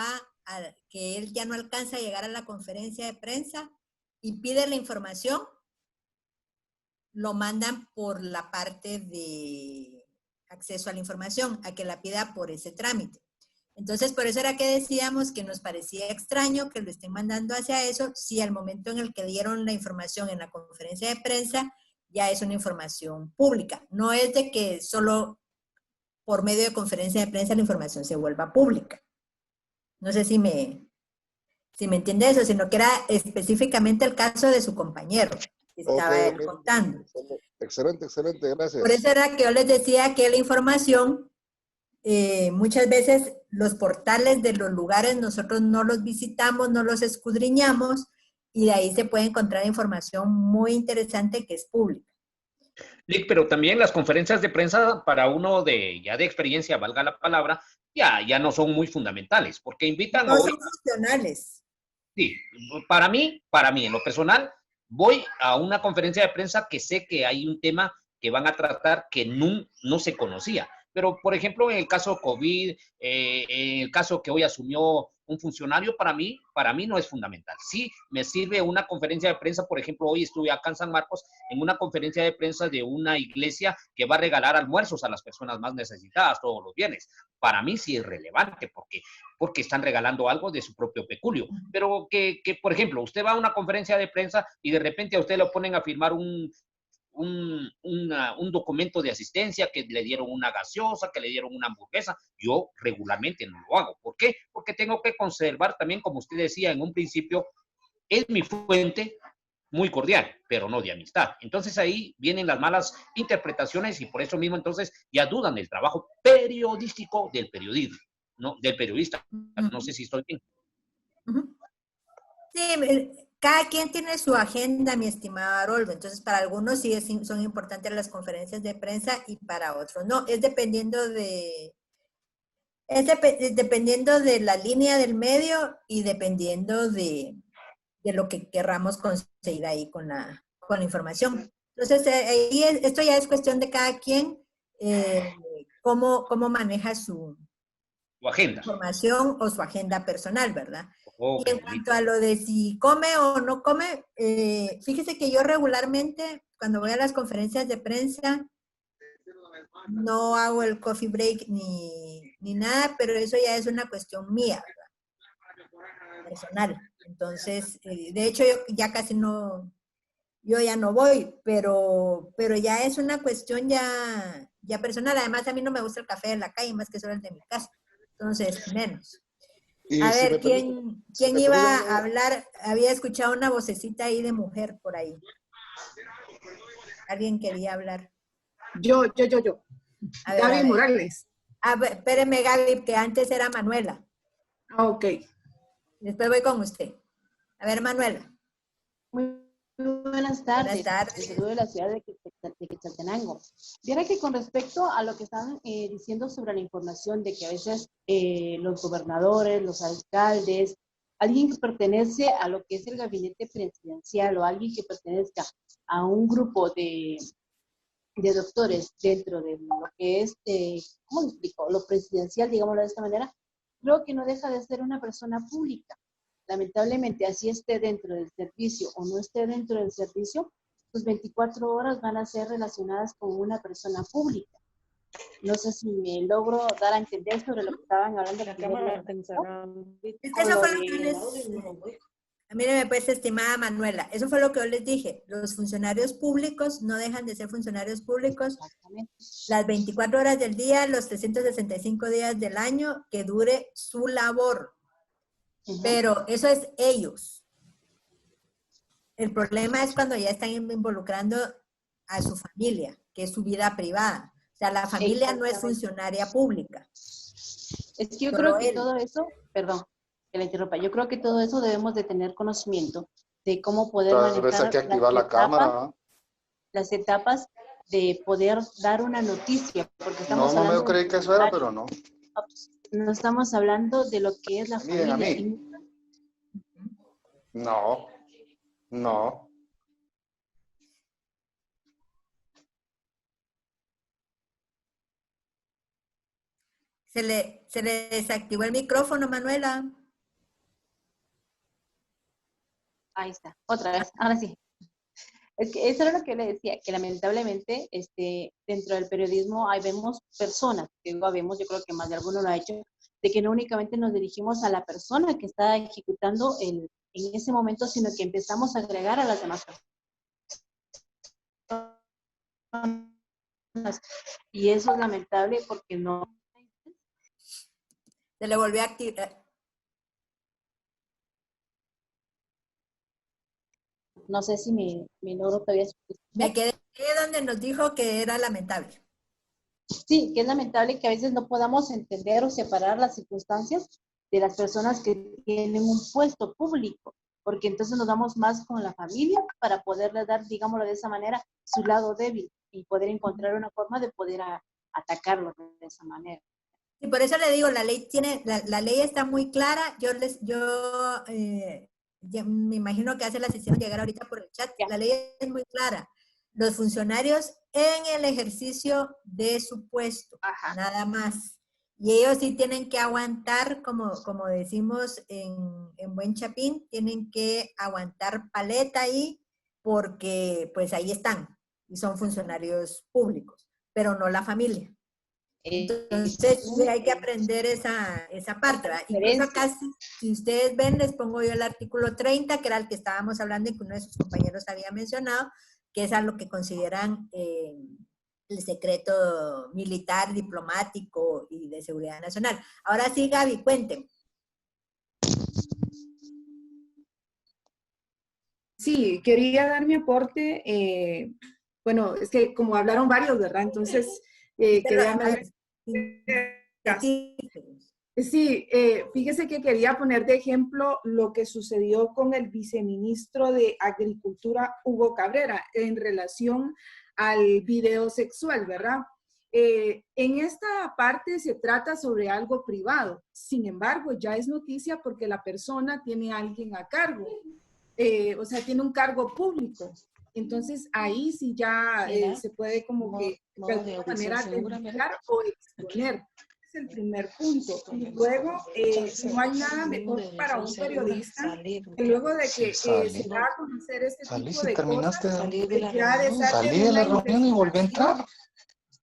que él ya no alcanza a llegar a la conferencia de prensa y pide la información, lo mandan por la parte de acceso a la información, a que la pida por ese trámite. Entonces, por eso era que decíamos que nos parecía extraño que lo estén mandando hacia eso, si al momento en el que dieron la información en la conferencia de prensa, ya es una información pública. No es de que solo por medio de conferencia de prensa la información se vuelva pública. No sé si me entiende eso, sino que era específicamente el caso de su compañero, que estaba él contando. Excelente, excelente, gracias. Por eso era que yo les decía que la información, muchas veces los portales de los lugares nosotros no los visitamos, no los escudriñamos, y de ahí se puede encontrar información muy interesante que es pública. Lick, pero también las conferencias de prensa para uno ya de experiencia, valga la palabra, ya no son muy fundamentales, porque invitan no son funcionales. Sí, para mí, en lo personal, voy a una conferencia de prensa que sé que hay un tema que van a tratar que no se conocía. Pero, por ejemplo, en el caso COVID, en el caso que hoy asumió un funcionario, para mí no es fundamental. Sí, me sirve una conferencia de prensa, por ejemplo, hoy estuve acá en San Marcos en una conferencia de prensa de una iglesia que va a regalar almuerzos a las personas más necesitadas todos los viernes. Para mí sí es relevante porque están regalando algo de su propio peculio. Pero que, por ejemplo, usted va a una conferencia de prensa y de repente a usted lo ponen a firmar un documento de asistencia, que le dieron una gaseosa, que le dieron una hamburguesa. Yo regularmente no lo hago. ¿Por qué? Porque tengo que conservar también, como usted decía en un principio, es mi fuente muy cordial, pero no de amistad. Entonces ahí vienen las malas interpretaciones y por eso mismo entonces ya dudan del trabajo periodístico del periodismo, ¿no? Del periodista. No sé si estoy bien. Sí, cada quien tiene su agenda, mi estimado Haroldo. Entonces, para algunos sí son importantes las conferencias de prensa y para otros no. Es dependiendo de la línea del medio y dependiendo de lo que querramos conseguir ahí con la información. Entonces, ahí esto ya es cuestión de cada quien, cómo maneja su agenda, información o su agenda personal, ¿verdad? Y en cuanto a lo de si come o no come, fíjese que yo regularmente, cuando voy a las conferencias de prensa, no hago el coffee break ni nada, pero eso ya es una cuestión mía, ¿verdad? Personal. Entonces, de hecho, yo ya casi no, yo ya no voy, pero ya es una cuestión ya personal. Además, a mí no me gusta el café de la calle, más que solo el de mi casa. Entonces, menos. A ver, ¿quién iba a hablar? Había escuchado una vocecita ahí de mujer por ahí. ¿Alguien quería hablar? Yo. A ver, Gaby Morales. A ver, espéreme, Gaby, que antes era Manuela. Ok. Después voy con usted. A ver, Manuela. Muy buenas tardes. Buenas tardes. Saludo de la ciudad de Quetzaltenango. Viera que con respecto a lo que están diciendo sobre la información de que a veces los gobernadores, los alcaldes, alguien que pertenece a lo que es el gabinete presidencial o alguien que pertenezca a un grupo de doctores dentro de lo que es, ¿cómo lo explico? Lo presidencial, digámoslo de esta manera, creo que no deja de ser una persona pública. Lamentablemente, así esté dentro del servicio o no esté dentro del servicio, sus 24 horas van a ser relacionadas con una persona pública. No sé si me logro dar a entender sobre lo que estaban hablando. Es que eso fue lo que les... Míreme pues, estimada Manuela, eso fue lo que yo les dije. Los funcionarios públicos no dejan de ser funcionarios públicos las 24 horas del día, los 365 días del año que dure su labor. Pero eso es ellos. El problema es cuando ya están involucrando a su familia, que es su vida privada. O sea, la familia no es funcionaria pública. Es que yo creo que todo eso, perdón, que la interrumpa, yo creo que todo eso debemos de tener conocimiento de cómo poder Tal vez hay que activar la cámara. las etapas de poder dar una noticia, porque estamos No, hablando yo creí que eso era, pero no. No estamos hablando de lo que es la Miren, familia. a mí. No, no. Se le desactivó el micrófono, Manuela. Ahí está, otra vez, ahora sí. Es que eso era lo que le decía, que lamentablemente dentro del periodismo ahí vemos personas, que yo creo que más de alguno lo ha hecho, de que no únicamente nos dirigimos a la persona que está ejecutando en ese momento, sino que empezamos a agregar a las demás personas. Y eso es lamentable porque no... Se le volvió a activar. No sé si me logro todavía... Me quedé donde nos dijo que era lamentable. Sí, que es lamentable que a veces no podamos entender o separar las circunstancias de las personas que tienen un puesto público, porque entonces nos damos más con la familia para poderle dar, digámoslo de esa manera, su lado débil y poder encontrar una forma de poder atacarlo de esa manera. Y por eso le digo, la ley está muy clara. Yo me imagino que hace la sesión llegar ahorita por el chat. La ley es muy clara. Los funcionarios en el ejercicio de su puesto, nada más. Y ellos sí tienen que aguantar, como decimos en buen chapín, tienen que aguantar paleta ahí, porque pues ahí están, y son funcionarios públicos, pero no la familia. Entonces sí hay que aprender esa parte, ¿verdad? Incluso acá, si ustedes ven, les pongo yo el artículo 30, que era el que estábamos hablando y que uno de sus compañeros había mencionado, que es a lo que consideran el secreto militar, diplomático y de seguridad nacional. Ahora sí, Gaby, cuénteme. Sí, quería dar mi aporte. Bueno, es que como hablaron varios, ¿verdad? Entonces, quería... Sí, fíjese que quería poner de ejemplo lo que sucedió con el viceministro de Agricultura, Hugo Cabrera, en relación al video sexual, ¿verdad? En esta parte se trata sobre algo privado, sin embargo, ya es noticia porque la persona tiene a alguien a cargo, o sea, tiene un cargo público. Entonces, ahí sí ya se puede como que de alguna manera denunciar o exponer. Es el primer punto. Luego, no hay nada mejor para un periodista que luego de que se da a conocer este tipo de cosas, salí de la reunión y volví a entrar.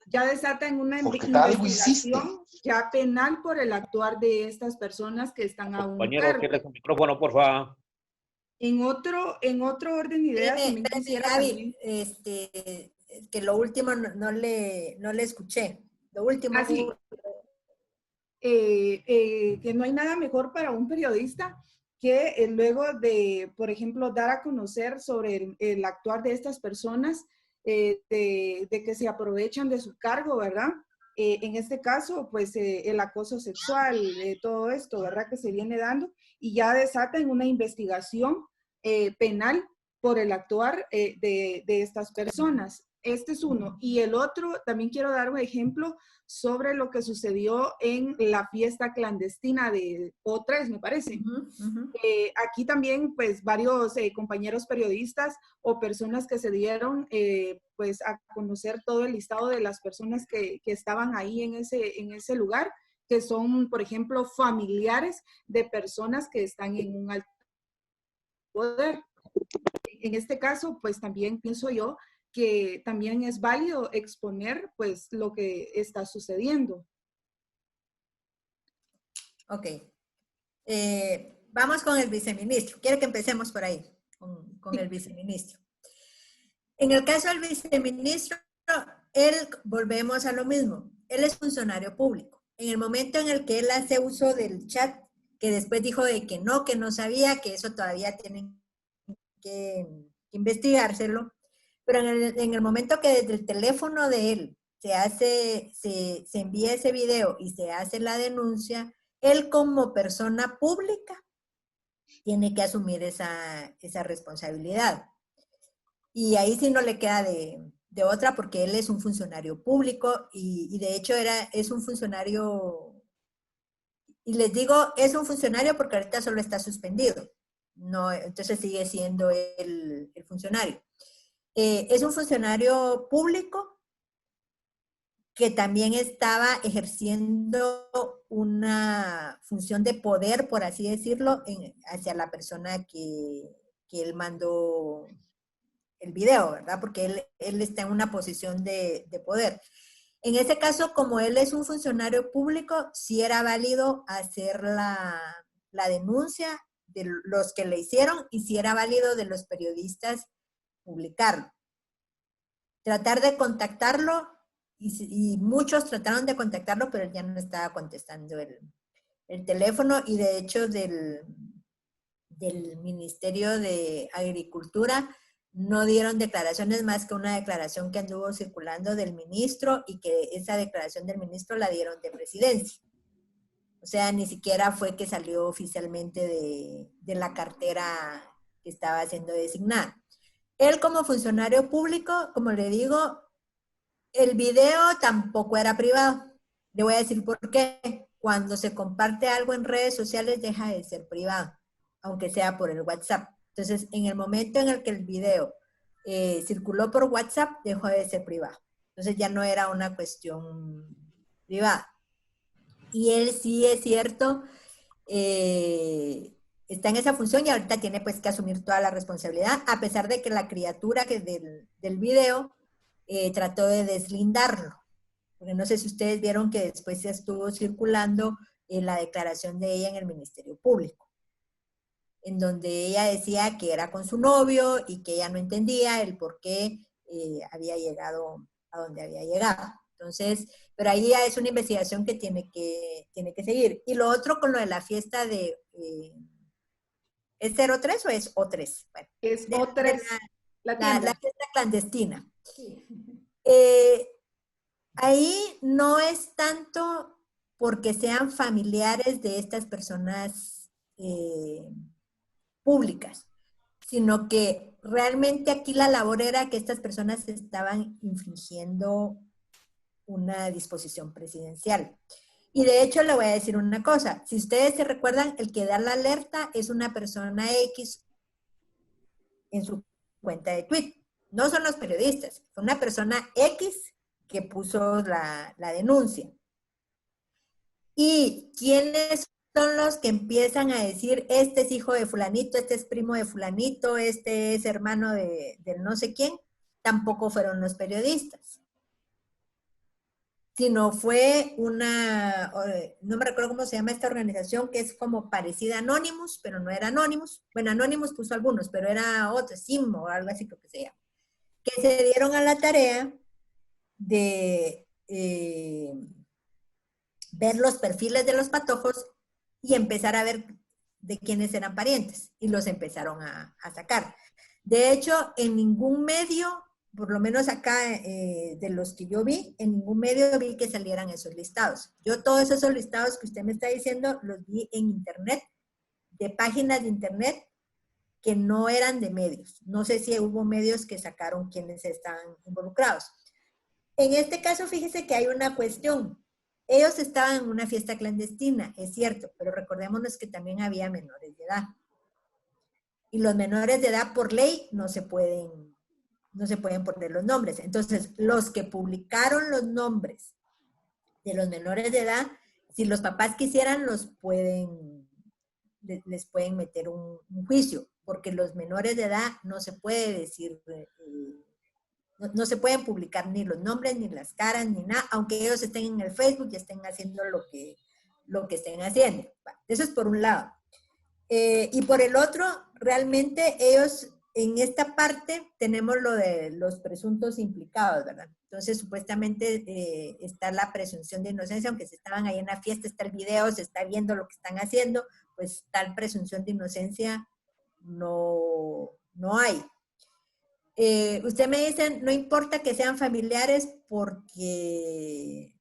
Ya desatan una investigación ya penal por el actuar de estas personas que están a un Compañero, cargo. cierre su micrófono, por favor. En otro orden de ideas, también quisiera Gaby, que lo último no le escuché. Lo último. Sí. Que no hay nada mejor para un periodista que luego de, por ejemplo, dar a conocer sobre el actuar de estas personas, de que se aprovechan de su cargo, ¿verdad? En este caso, pues el acoso sexual, todo esto, ¿verdad? Que se viene dando y ya desatan una investigación penal por el actuar de estas personas. Este es uno. Y el otro, también quiero dar un ejemplo sobre lo que sucedió en la fiesta clandestina de O3, me parece. Aquí también, pues, varios compañeros periodistas o personas que se dieron, pues, a conocer todo el listado de las personas que estaban ahí en ese lugar, que son, por ejemplo, familiares de personas que están en un alto poder. En este caso, pues, también pienso yo que también es válido exponer, pues, lo que está sucediendo. Ok. Vamos con el viceministro. Quiero que empecemos por ahí, con el viceministro. En el caso del viceministro, volvemos a lo mismo. Él es funcionario público. En el momento en el que él hace uso del chat, que después dijo de que no sabía, que eso todavía tienen que investigárselo, pero en el momento que desde el teléfono de él se envía ese video y se hace la denuncia, él como persona pública tiene que asumir esa responsabilidad. Y ahí sí no le queda de otra, porque él es un funcionario público y de hecho es un funcionario, y les digo, es un funcionario porque ahorita solo está suspendido, no, entonces sigue siendo el funcionario. Es un funcionario público que también estaba ejerciendo una función de poder, por así decirlo, hacia la persona que él mandó el video, ¿verdad? Porque él está en una posición de poder. En ese caso, como él es un funcionario público, sí era válido hacer la denuncia de los que le hicieron y sí era válido de los periodistas publicarlo. Tratar de contactarlo, y muchos trataron de contactarlo, pero él ya no estaba contestando el teléfono, y de hecho del Ministerio de Agricultura no dieron declaraciones más que una declaración que anduvo circulando del ministro, y que esa declaración del ministro la dieron de presidencia. O sea, ni siquiera fue que salió oficialmente de la cartera que estaba siendo designada. Él como funcionario público, como le digo, el video tampoco era privado. Le voy a decir por qué. Cuando se comparte algo en redes sociales deja de ser privado, aunque sea por el WhatsApp. Entonces, en el momento en el que el video circuló por WhatsApp, dejó de ser privado. Entonces ya no era una cuestión privada. Y él sí es cierto, está en esa función y ahorita tiene pues que asumir toda la responsabilidad, a pesar de que la criatura del video trató de deslindarlo. Porque no sé si ustedes vieron que después se estuvo circulando la declaración de ella en el Ministerio Público, en donde ella decía que era con su novio y que ella no entendía el por qué había llegado a donde había llegado. Entonces, pero ahí ya es una investigación que tiene que seguir. Y lo otro con lo de la fiesta de... ¿es 03 o es O3? Bueno, es O3, la fiesta clandestina. Sí. Ahí no es tanto porque sean familiares de estas personas públicas, sino que realmente aquí la labor era que estas personas estaban infringiendo una disposición presidencial. Y de hecho le voy a decir una cosa, si ustedes se recuerdan, el que da la alerta es una persona X en su cuenta de Twitter. No son los periodistas, fue una persona X que puso la denuncia. ¿Y quiénes son los que empiezan a decir, este es hijo de fulanito, este es primo de fulanito, este es hermano de no sé quién? Tampoco fueron los periodistas. Sino fue una, no me recuerdo cómo se llama esta organización, que es como parecida a Anonymous, pero no era Anonymous. Bueno, Anonymous puso algunos, pero era otro, SIM o algo así creo que se llama. Que se dieron a la tarea de ver los perfiles de los patojos y empezar a ver de quiénes eran parientes. Y los empezaron a sacar. De hecho, en ningún medio, por lo menos acá de los que yo vi, en ningún medio vi que salieran esos listados. Yo todos esos listados que usted me está diciendo los vi en internet, de páginas de internet que no eran de medios. No sé si hubo medios que sacaron quienes estaban involucrados. En este caso, fíjese que hay una cuestión. Ellos estaban en una fiesta clandestina, es cierto, pero recordémonos que también había menores de edad. Y los menores de edad, por ley, no se pueden poner los nombres. Entonces, los que publicaron los nombres de los menores de edad, si los papás quisieran, les pueden meter un juicio, porque los menores de edad no se puede decir, no se pueden publicar ni los nombres, ni las caras, ni nada, aunque ellos estén en el Facebook y estén haciendo lo que estén haciendo. Bueno, eso es por un lado. Y por el otro, realmente ellos, en esta parte, tenemos lo de los presuntos implicados, ¿verdad? Entonces, supuestamente está la presunción de inocencia, aunque se estaban ahí en la fiesta, está el video, se está viendo lo que están haciendo, pues tal presunción de inocencia no hay. Usted me dice, no importa que sean familiares, porque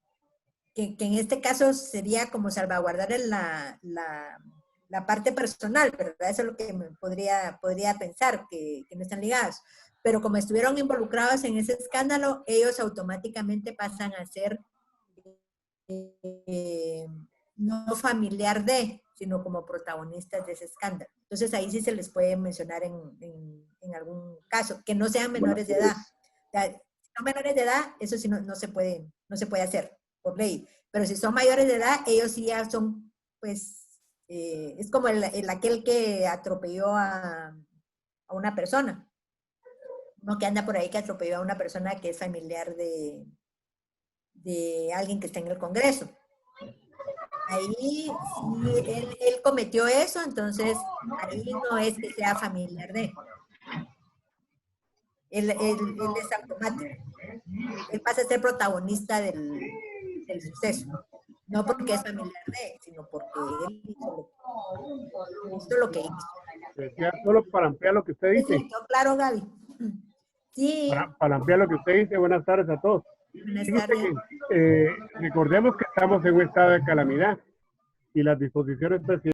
que en este caso sería como salvaguardar la parte personal, ¿verdad? Eso es lo que me podría pensar, que no están ligados. Pero como estuvieron involucrados en ese escándalo, ellos automáticamente pasan a ser no familiar de, sino como protagonistas de ese escándalo. Entonces ahí sí se les puede mencionar en algún caso, que no sean menores de edad. O sea, si son menores de edad, eso sí no se puede hacer por ley. Pero si son mayores de edad, ellos sí ya son, pues, es como aquel que atropelló a una persona. No, que anda por ahí que atropelló a una persona que es familiar de alguien que está en el Congreso. Ahí, si él cometió eso, entonces ahí no es que sea familiar de. Él es automático. Él pasa a ser protagonista del suceso. No porque es familiar de, sino porque él hizo lo que hizo. Decía, solo para ampliar lo que usted dice. Sí, claro, Gaby. Sí. Para ampliar lo que usted dice, buenas tardes a todos. Buenas tardes. Recordemos que estamos en un estado de calamidad y las disposiciones presidenciales